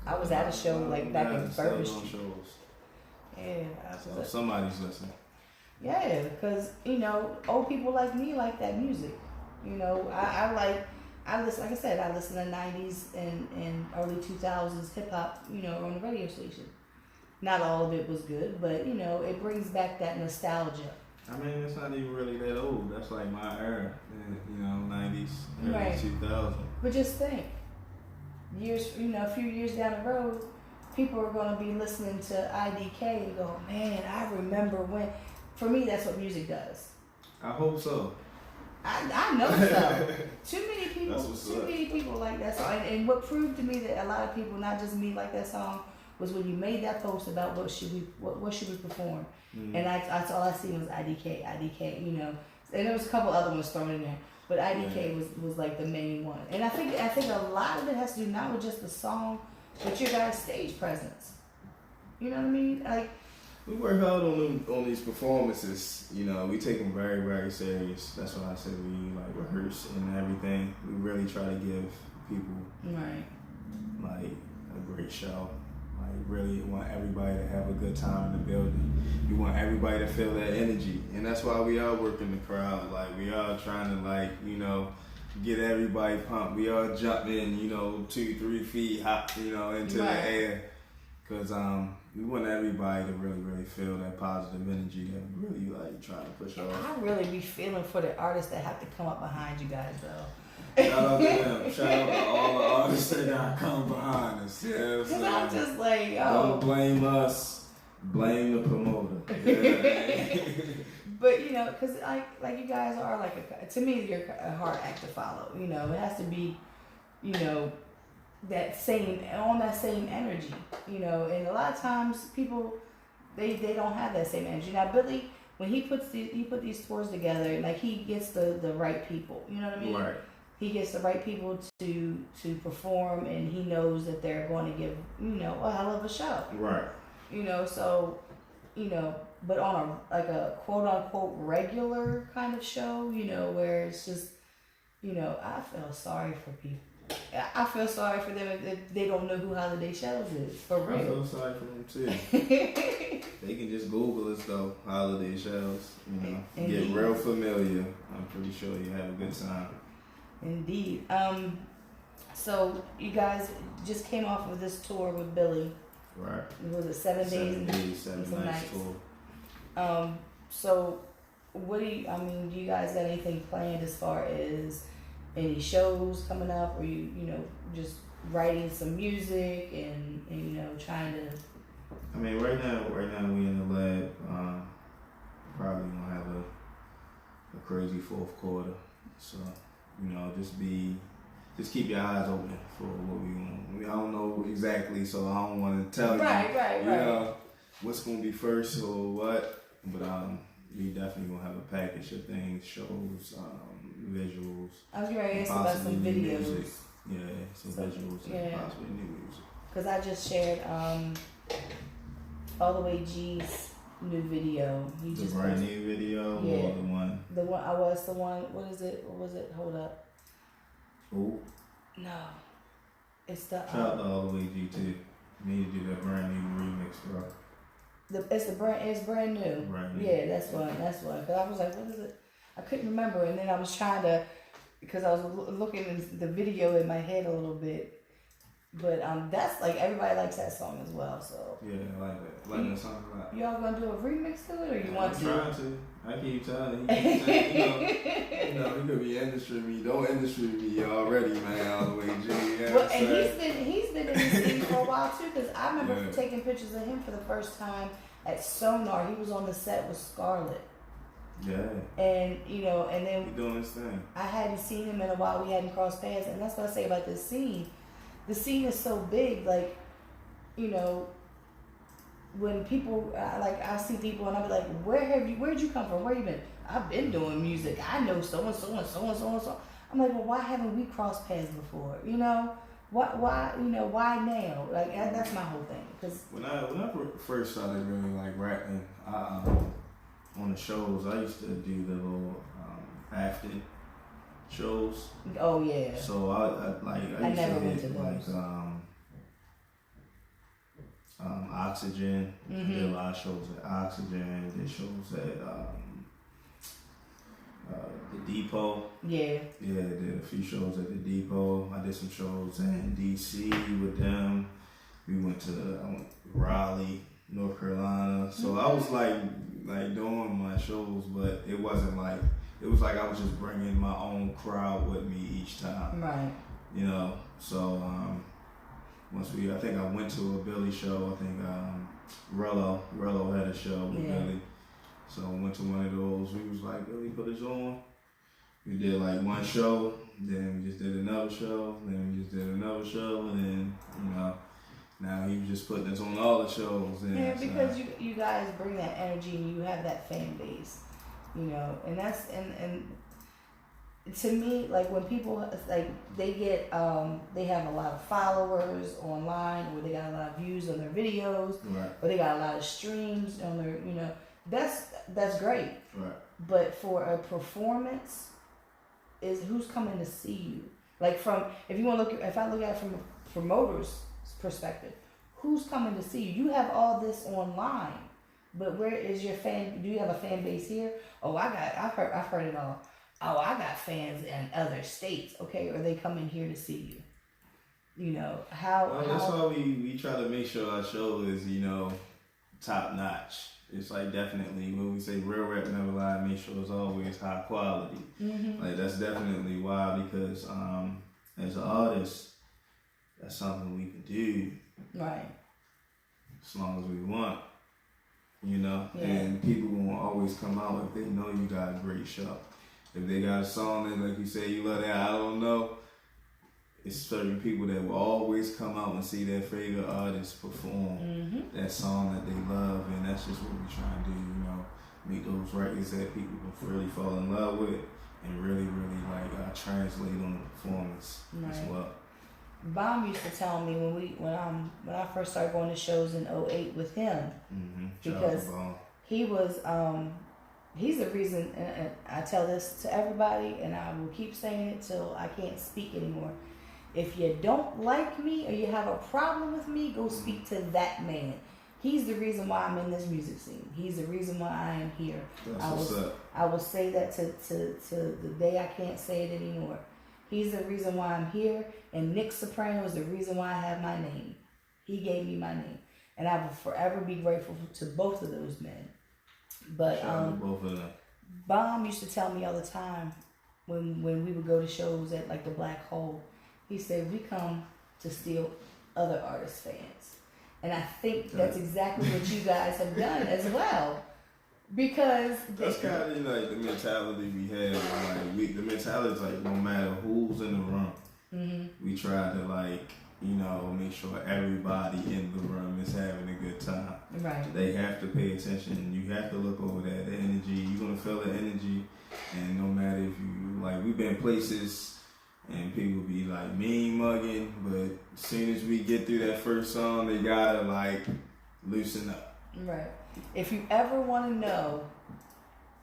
I was at a show like back in Bourbon Street. Yeah, so somebody's listening. Yeah, because you know, old people like me like that music. You know, I listen. Like I said, I listen to '90s and early 2000s hip hop. You know, on the radio station. Not all of it was good, but you know, it brings back that nostalgia. I mean, it's not even really that old. That's like my era. You know, '90s, early right. 2000s. But just think, a few years down the road, people are going to be listening to IDK and go, man, I remember when. For me, that's what music does. I hope so. I know so. Too many people like that song. And what proved to me that a lot of people, not just me, like that song, was when you made that post about what should we perform. Mm-hmm. And that's all I see was IDK, you know. And there was a couple other ones thrown in there. But IDK was like the main one. And I think a lot of it has to do not with just the song, but your guys' stage presence. You know what I mean? Like, we work hard on these performances. You know, we take them very, very serious. That's why I said we like rehearse and everything. We really try to give people Right. like a great show. Like really want everybody to have a good time in the building. You want everybody to feel that energy. And that's why we are working the crowd. Like we are trying to like, you know, get everybody pumped. We are jumping, you know, 2-3 feet hop, you know, into the air. Cause we want everybody to really, really feel that positive energy that we really like trying to push off. I really be feeling for the artists that have to come up behind you guys though. Shout out to them. Shout out to all the artists that gotta come behind us. Yeah, Cause I'm just like, oh. Don't blame us. Blame the promoter. Yeah. But you know, cause like you guys are like to me, you're a hard act to follow. You know, it has to be, you know, that same energy. You know, and a lot of times people they don't have that same energy. Now Billy, when he put these tours together, like he gets the right people. You know what I mean? Right. He gets the right people to perform, and he knows that they're going to give, you know, a hell of a show. Right. You know, so, you know, but on a quote unquote regular kind of show, you know, where it's just, you know, I feel sorry for people. I feel sorry for them if they don't know who Holiday Shellz is, for real. I feel sorry for them too. They can just Google us though, Holiday Shellz, you know, Indeed. Get real familiar. I'm pretty sure you have a good time. Indeed. So you guys just came off of this tour with Billy. Right. Was it 7 days? 7 days, 7 nights tour. So what do you guys got anything planned as far as any shows coming up, or you know, just writing some music and you know, trying to? I mean, right now we in the lab. Probably gonna have a crazy fourth quarter. So, you know, just keep your eyes open for what we want. I don't know exactly, so I don't want to tell you know, what's gonna be first or what. But we definitely gonna have a package of things, shows, visuals. I was going to ask about some videos. Music. Yeah, some visuals and possibly new music. Because I just shared All the Way G's new video. He The just brand posted, new video yeah, or the one? The one I was the one. What is it? What was it? Hold up. Ooh. No, it's the. Shout out to All the Way G too. Need to do that brand new remix, bro. It's brand new. Brand new. Yeah, that's one. Cause I was like, what is it? I couldn't remember, and then I was trying to, because I was looking at the video in my head a little bit. But that's like, everybody likes that song as well. So Yeah, I like that. I like that song a lot. y'all gonna do a remix to it, or you want I'm to? trying to. I keep telling you know, you could be industry me. Don't industry me already, man. All the way G. You know Well, what I'm and saying? he's been in the scene for a while too, because I remember Yeah. taking pictures of him for the first time at Sonar. He was on the set with Scarlett, Yeah. and you know, and He then doing his thing. I hadn't seen him in a while. We hadn't crossed paths, and that's what I say about this scene. The scene is so big, like, you know, when people I see people and I be like, where'd you come from? Where you been? I've been doing music. I know so and so and so and so and so. I'm like, well, why haven't we crossed paths before? You know, why you know, why now? Like that's my whole thing. Cause When I first started really like rapping, on the shows, I used to do the little after shows. oh yeah, So I used never to went hit to like those. Oxygen. Mhm. Did a lot of shows at Oxygen. Did shows at the Depot. yeah. Yeah, did a few shows at the Depot. I did some shows in DC with them. We went to Raleigh, North Carolina. So I was like doing my shows, but it wasn't like, it was like I was just bringing my own crowd with me each time. Right. You know, so I think I went to a Billy show. I think Rello had a show with Yeah. Billy. So I went to one of those. We was like, Billy put us on. We did like one show, then we just did another show, then we just did another show, and then, you know, now he was just putting us on all the shows. And Yeah, because you guys bring that energy and you have that fan base, you know, and that's and to me, like when people like they get they have a lot of followers online, or they got a lot of views on their videos, right, or they got a lot of streams on their, you know, that's great. right. But for a performance, is who's coming to see you? Like from, if you want to look, if I look at it from a promoter's perspective, who's coming to see you? You have all this online, but where is your fan? Do you have a fan base here? Oh, I've heard it all. Oh, I got fans in other states. Okay, or they coming here to see you. You know how? Well, that's why we try to make sure our show is, you know, top notch. It's like definitely when we say real rap never lie, make sure it's always high quality. Mm-hmm. Like that's definitely why, because as an artist, that's something we can do. Right. As long as we want, you know. Yeah. And people won't always come out if they know you got a great show. If they got a song that, like you say, you love that, I don't know. It's certain people that will always come out and see their favorite artist perform that song that they love, and that's just what we try to do, you know, make those records that people can really fall in love with and really, really like translate on the performance as well. Bomb used to tell me when I first started going to shows in 2008 with him, because he was he's the reason, and I tell this to everybody, and I will keep saying it till I can't speak anymore. If you don't like me or you have a problem with me, go speak to that man. He's the reason why I'm in this music scene. He's the reason why I am here. I will say that to the day I can't say it anymore. He's the reason why I'm here, and Nick Soprano is the reason why I have my name. He gave me my name, and I will forever be grateful to both of thth men. But both of them. Bomb used to tell me all the time when we would go to shows at like the Black Hole. He said, we come to steal other artists' fans. And I think that's exactly what you guys have done as well. Because that's kind of like the mentality we have. Like the mentality is like no matter who's in the room, we try to like, you know, make sure everybody in the room is having a good time. Right. They have to pay attention. You have to look over that. The energy, you're gonna feel the energy, and no matter if you like, we've been places. And people be like mean mugging, but as soon as we get through that first song, they gotta like loosen up. Right. If you ever want to know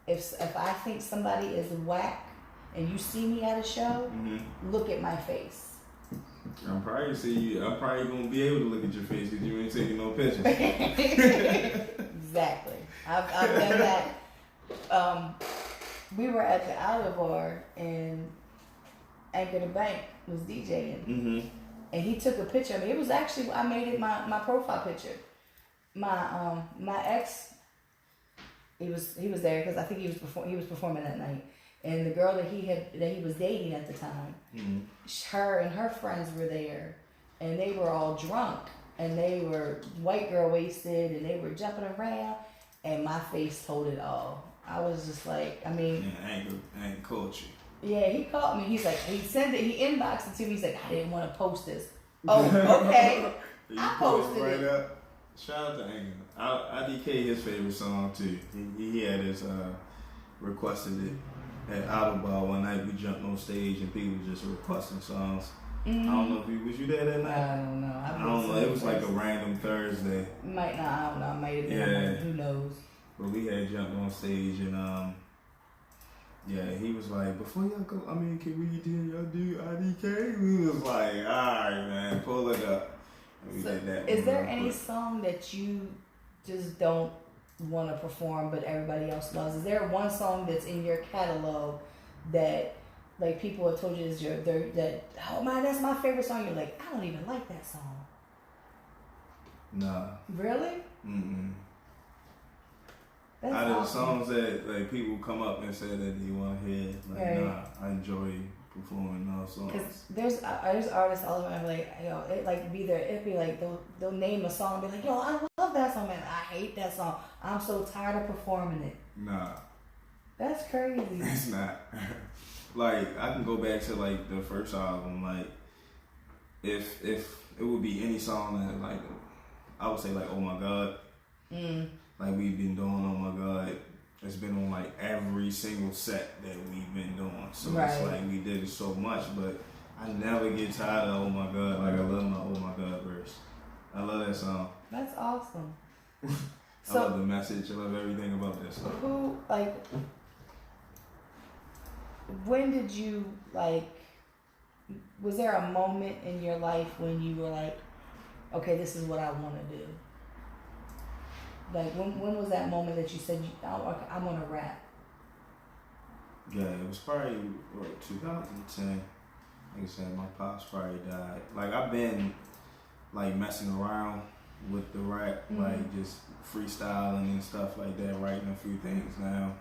if I think somebody is whack and you see me at a show, look at my face. I'm probably gonna be able to look at your face because you ain't taking no pictures. Exactly. I've done that. We were at the Outer Bar and Anchor the Bank was DJing, and he took a picture of me. It was actually, I made it my profile picture. My ex, he was there because I think he was performing that night, and the girl that he was dating at the time, her and her friends were there, and they were all drunk, and they were white girl wasted, and they were jumping around, and my face told it all. I was just like, I mean, Anchor culture. Yeah, he called me. He's like, he sent it. He inboxed it to me. He's like, I didn't want to post this. Oh, okay. I posted right it. Up. Shout out to Anchor. I DK his favorite song too. He had his requested it at Autobahn one night. We jumped on stage and people were just requesting songs. I don't know if was you there that night? I don't know. I don't know. It was like a random Thursday. Might not. I don't know. Might have been. Yeah. Who knows? But we had jumped on stage and yeah, he was like, before y'all go, I mean, can we do IDK? We was like, all right, man, pull it up. And we did that. Is there any song that you just don't want to perform but everybody else loves? Is there one song that's in your catalog that like people have told you is oh man, that's my favorite song? You're like, I don't even like that song. Nah. Really? That's out of the awesome. songs that like people come up and say that they want to hear, like right. I enjoy performing those songs. Cause there's artists all around like, yo, it'd be like they'll name a song and be like, yo, I love that song, man. I hate that song. I'm so tired of performing it. Nah. That's crazy. It's not. Like I can go back to like the first album. Like if it would be any song that like I would say like Oh My God. Like we've been doing Oh My God. It's been on like every single set that we've been doing. So right. It's like we did it so much, but I never get tired of Oh My God. Like I love my Oh My God verse. I love that song. That's awesome. I love the message. I love everything about that song. Who when did you like was there a moment in your life when you were like, okay, this is what I want to do? Like, when was that moment that you said, I want to rap? Yeah, it was probably, 2010. Like I said, my pops probably died. Like, I've been, like, messing around with the rap, like, just freestyling and stuff like that, writing a few things now.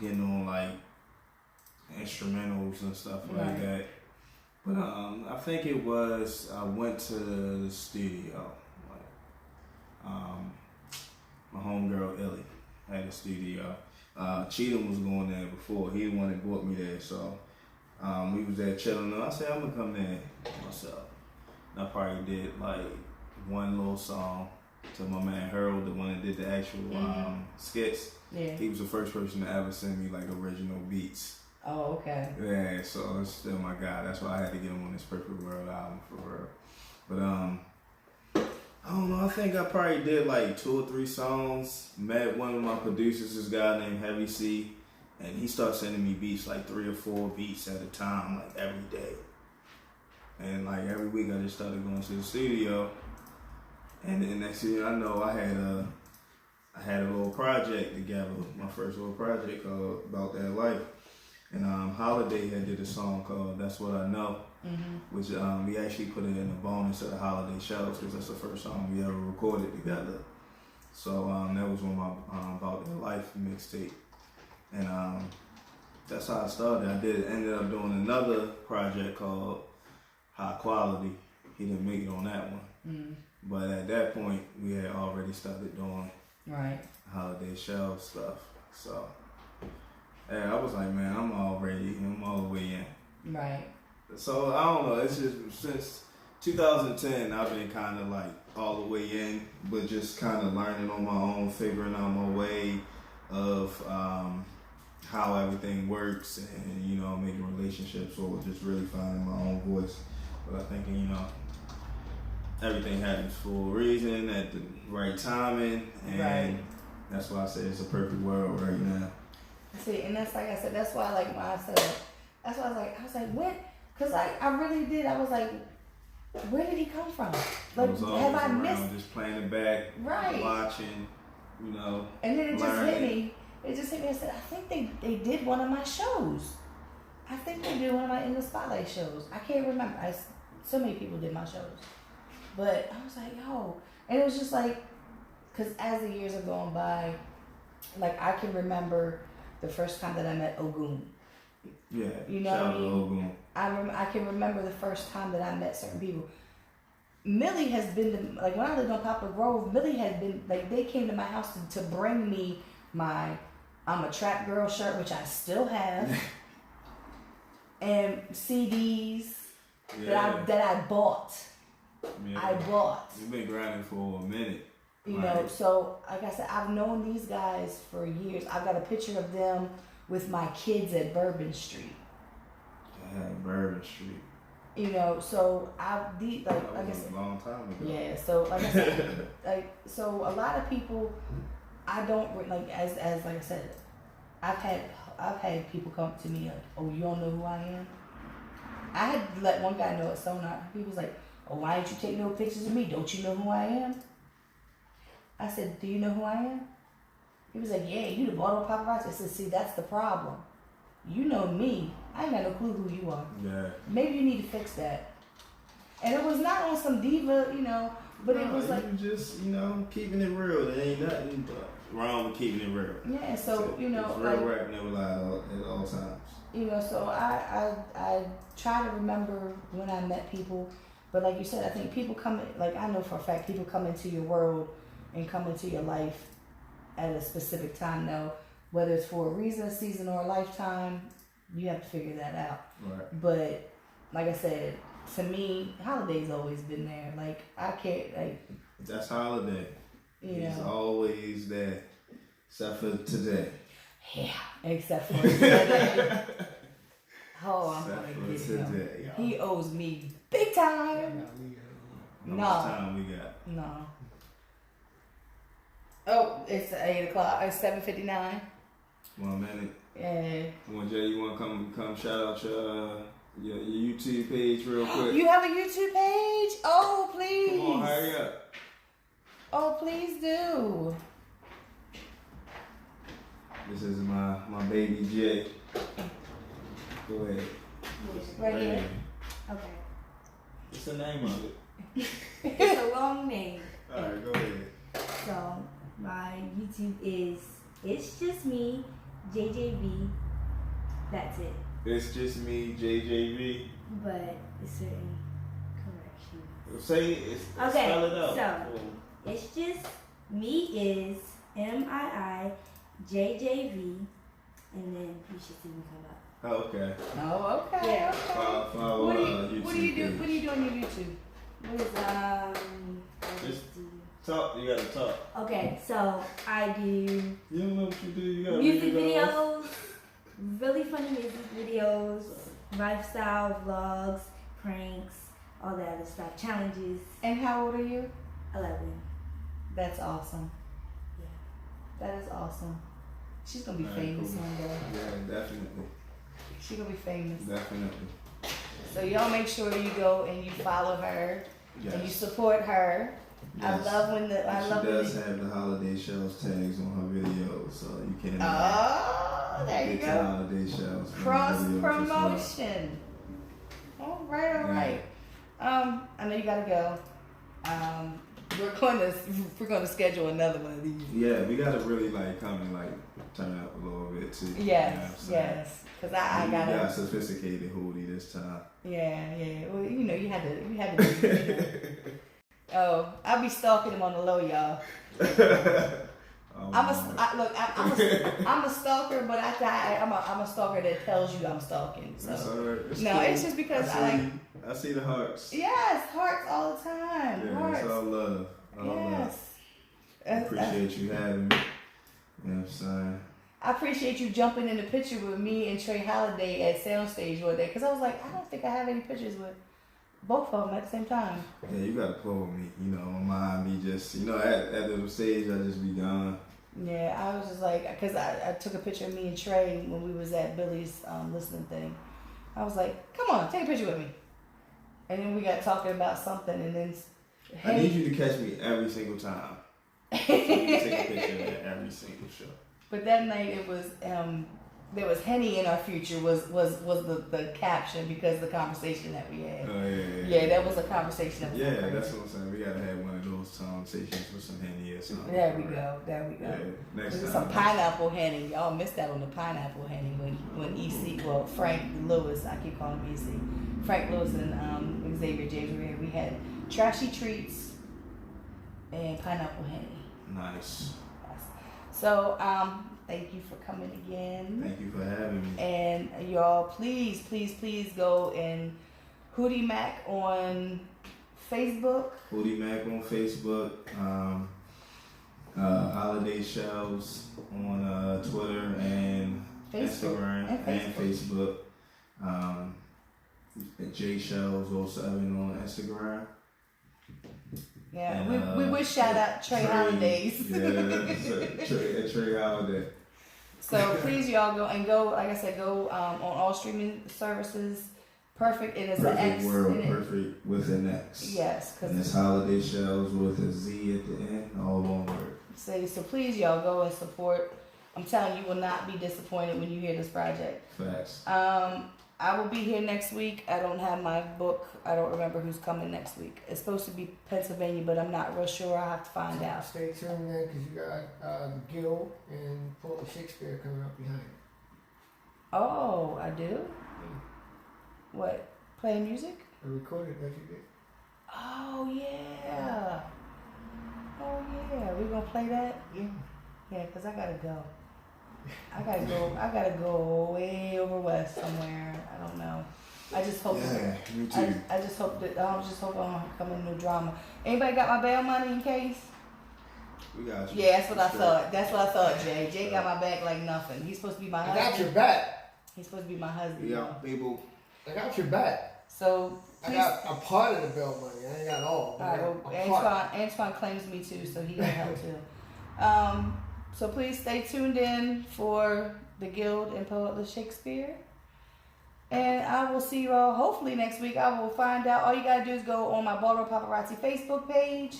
Getting on, like, instrumentals and stuff like that. But I think it was, I went to the studio. My homegirl Illy had a studio. Cheatham was going there before. He the one that brought me there, so we was there chilling. And I said, I'm gonna come there myself. And I probably did like one little song to my man Harold, the one that did the actual skits. Yeah. He was the first person to ever send me like original beats. Oh, okay. Yeah, so it's still my guy. That's why I had to get him on this Perfect World album for real. But I don't know, I think I probably did like 2 or 3 songs. Met one of my producers, this guy named Heavy C, and he started sending me beats, like 3 or 4 beats at a time, like every day. And like every week I just started going to the studio. And then next thing I know, I had a little project together, my first little project called About That Life. And Holiday had did a song called That's What I Know, which we actually put it in a bonus of the Holiday Shellz because that's the first song we ever recorded together. So that was on my About That Life mixtape. And that's how I started. Ended up doing another project called High Quality. He didn't make it on that one. But at that point, we had already started doing Holiday Shellz stuff. So yeah, I was like, man, I'm all the way in. Right. So I don't know, it's just since 2010, I've been kind of like all the way in, but just kind of learning on my own, figuring out my way of how everything works and, you know, making relationships or just really finding my own voice. But I think, you know, everything happens for a reason at the right timing, and that's why I say it's a perfect world right now. See, and that's like I said, that's why like when I said, that's why I was like, when? Because I really did, I was like, where did he come from? Like, have I missed? Just playing it back, watching, you know. And then it just hit me. It just hit me. I said, I think they did one of my shows. I think they did one of my In the Spotlight shows. I can't remember. So many people did my shows. But I was like, yo. And it was just like, because as the years have gone by, like I can remember the first time that I met Ogun. Yeah. You know what I mean? I can remember the first time that I met certain people. Millie has been like when I lived on Poplar Grove, Millie had been like they came to my house to bring me my I'm a Trap Girl shirt, which I still have, and CDs that I bought. Yeah. I bought. You've been grinding for a minute. You know, so like I said, I've known these guys for years. I've got a picture of them with my kids at Bourbon Street. Yeah, Bourbon Street. You know, so like I said, a long time ago. Yeah, so like I said, so a lot of people, I don't like as like I said, I've had people come to me like, oh, you don't know who I am. I had let one guy know at Sonar. He was like, oh, why didn't you take no pictures of me? Don't you know who I am? I said, do you know who I am? He was like, yeah, you the Baltimore paparazzi. I said, see, that's the problem. You know me. I ain't got no clue who you are. Yeah. Maybe you need to fix that. And it was not on some diva, you know, but it was like... You just, you know, keeping it real. There ain't nothing wrong with keeping it real. Yeah, so you know... It's real rap never lie at all times. You know, so I try to remember when I met people, but like you said, I think people come, like I know for a fact, people come into your world and come into your life at a specific time now, whether it's for a reason, a season, or a lifetime, you have to figure that out. Right. But like I said, to me, Holiday's always been there. Like I can't like. That's Holiday. He's always there, except for today. Yeah, except for today. Oh, I'm gonna get him. He owes me big time. How much time we got? No. Oh, it's 8 o'clock. It's 7:59. 1 minute. Yeah. Jay, you want to come shout out your YouTube page real quick? You have a YouTube page? Oh, please. Come on, hurry up. Oh, please do. This is my baby Jay. Go ahead. Right here. Okay. What's the name of it? It's a long name. Alright, go ahead. So my YouTube is It's Just Me, JJV. That's it. It's just me, JJV. But it's certain corrections. Say it. Okay, Spell it out. so It's Just Me is MIIJJV, and then you should see me come up. Oh, okay. Oh, okay. Yeah. Okay. Follow What do YouTube What do you do? page. What do you do on your YouTube? What is I Just- do? Talk. You gotta talk. Okay, so I do You don't know what you do. You gotta music read it all. videos, really funny music videos, lifestyle vlogs, pranks, all that other stuff, challenges. And how old are you? 11. That's awesome. Yeah. That is awesome. She's gonna be Alright, famous cool. one day. Yeah, definitely. She's gonna be famous. Definitely. So y'all make sure you go and you follow her and you Yes. support her. I Yes. love when She does have the holiday Shellz tags on her videos, so you can Oh, there you get to go. holiday Shellz. from Cross her videos as well. promotion. All right. I know you gotta go. We're going to schedule another one of these. Yeah, we gotta really come and turn up a little bit too. Yes, yes. Cause I You gotta. got sophisticated hoodie this time. Yeah. Well, you had to. Do it. Oh, I'll be stalking him on the low, y'all. Oh, I'm my. a stalker, but I'm a stalker that tells you I'm stalking. So. That's all right. It's No, cool. it's just because I see the hearts. Yes, hearts all the time. Yeah, Hearts. it's all love. All love. Yes. Appreciate you having me. You know what I'm saying? I appreciate you jumping in the picture with me and Trey Holiday at Soundstage one day, because I was like, I don't think I have any pictures with both of them at the same time. Yeah, you gotta pull with me. Don't mind me just, at the stage, I just be gone. Yeah, I was just like, because I took a picture of me and Trey when we was at Billy's listening thing. I was like, come on, take a picture with me. And then we got talking about something, and then I need you to catch me every single time. So you can take a picture at every single show. But that night it was there was Henny in our future was the caption because of the conversation that we had. Oh yeah. Yeah, that was a conversation that was Yeah, crazy. that's what I'm saying. We gotta have one of those conversations with some Henny or something. There we go. Yeah, next There's time. some pineapple Henny. Y'all missed out on the pineapple Henny when EC, well, Frank Lewis, I keep calling him EC, Frank Lewis and Xavier James were here. We had trashy treats and pineapple Henny. Nice. So thank you for coming again. Thank you for having me. And y'all, please go and Hootie Mac on Facebook. Hootie Mac on Facebook. Holiday Shellz on Twitter and Instagram and Facebook. J Shellz 07 on Instagram. Yeah, And, we would shout out Trey Holidays. Yeah, Trey Holiday. So please, y'all go. Like I said, go on all streaming services. Perfect. It is an Perfect X. World, in it. perfect with an X. Yes, And it's because Holiday Shellz with a Z at the end, all one word. so please, y'all go and support. I'm telling you, you will not be disappointed when you hear this project. Facts. I will be here next week. I don't have my book. I don't remember who's coming next week. It's supposed to be Pennsylvania, but I'm not real sure. I'll have to find out. Stay tuned then, because you got the Guild and Paul Shakespeare coming up behind. Oh, I do? What? Playing music? I recorded that you did. Oh, yeah. Oh, yeah. We gonna play that? Yeah. Yeah, because I gotta go. I gotta go way over west somewhere. I don't know. I just hope Yeah, me too. I just hope that I don't come in no drama. Anybody got my bail money in case? We got you. Yeah, that's what I Straight. thought. That's what I thought, Jay. Jay got my back like nothing. He's supposed to be my I got your husband. back. He's supposed to be my husband. Yeah, people. I got your back. So I please. got a part of the bail money. I ain't got all. All right, well, A part. Antoine claims me too, so he can help too. So please stay tuned in for the Guild and Poet of Shakespeare. And I will see you all hopefully next week. I will find out. All you gotta do is go on my Baltimore Paparazzi Facebook page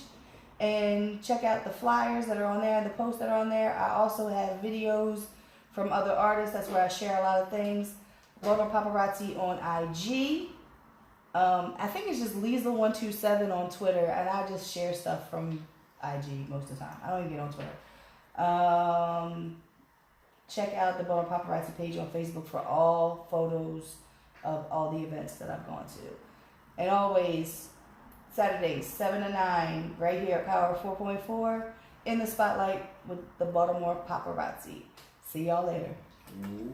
and check out the flyers that are on there and the posts that are on there. I also have videos from other artists. That's where I share a lot of things. Baltimore Paparazzi on IG. I think it's just Liesl127 on Twitter, and I just share stuff from IG most of the time. I don't even get on Twitter. Check out the Baltimore Paparazzi page on Facebook for all photos of all the events that I've gone to. And always, Saturdays, 7 to 9, right here at Power 4.4, in the spotlight with the Baltimore Paparazzi. See y'all later. Ooh.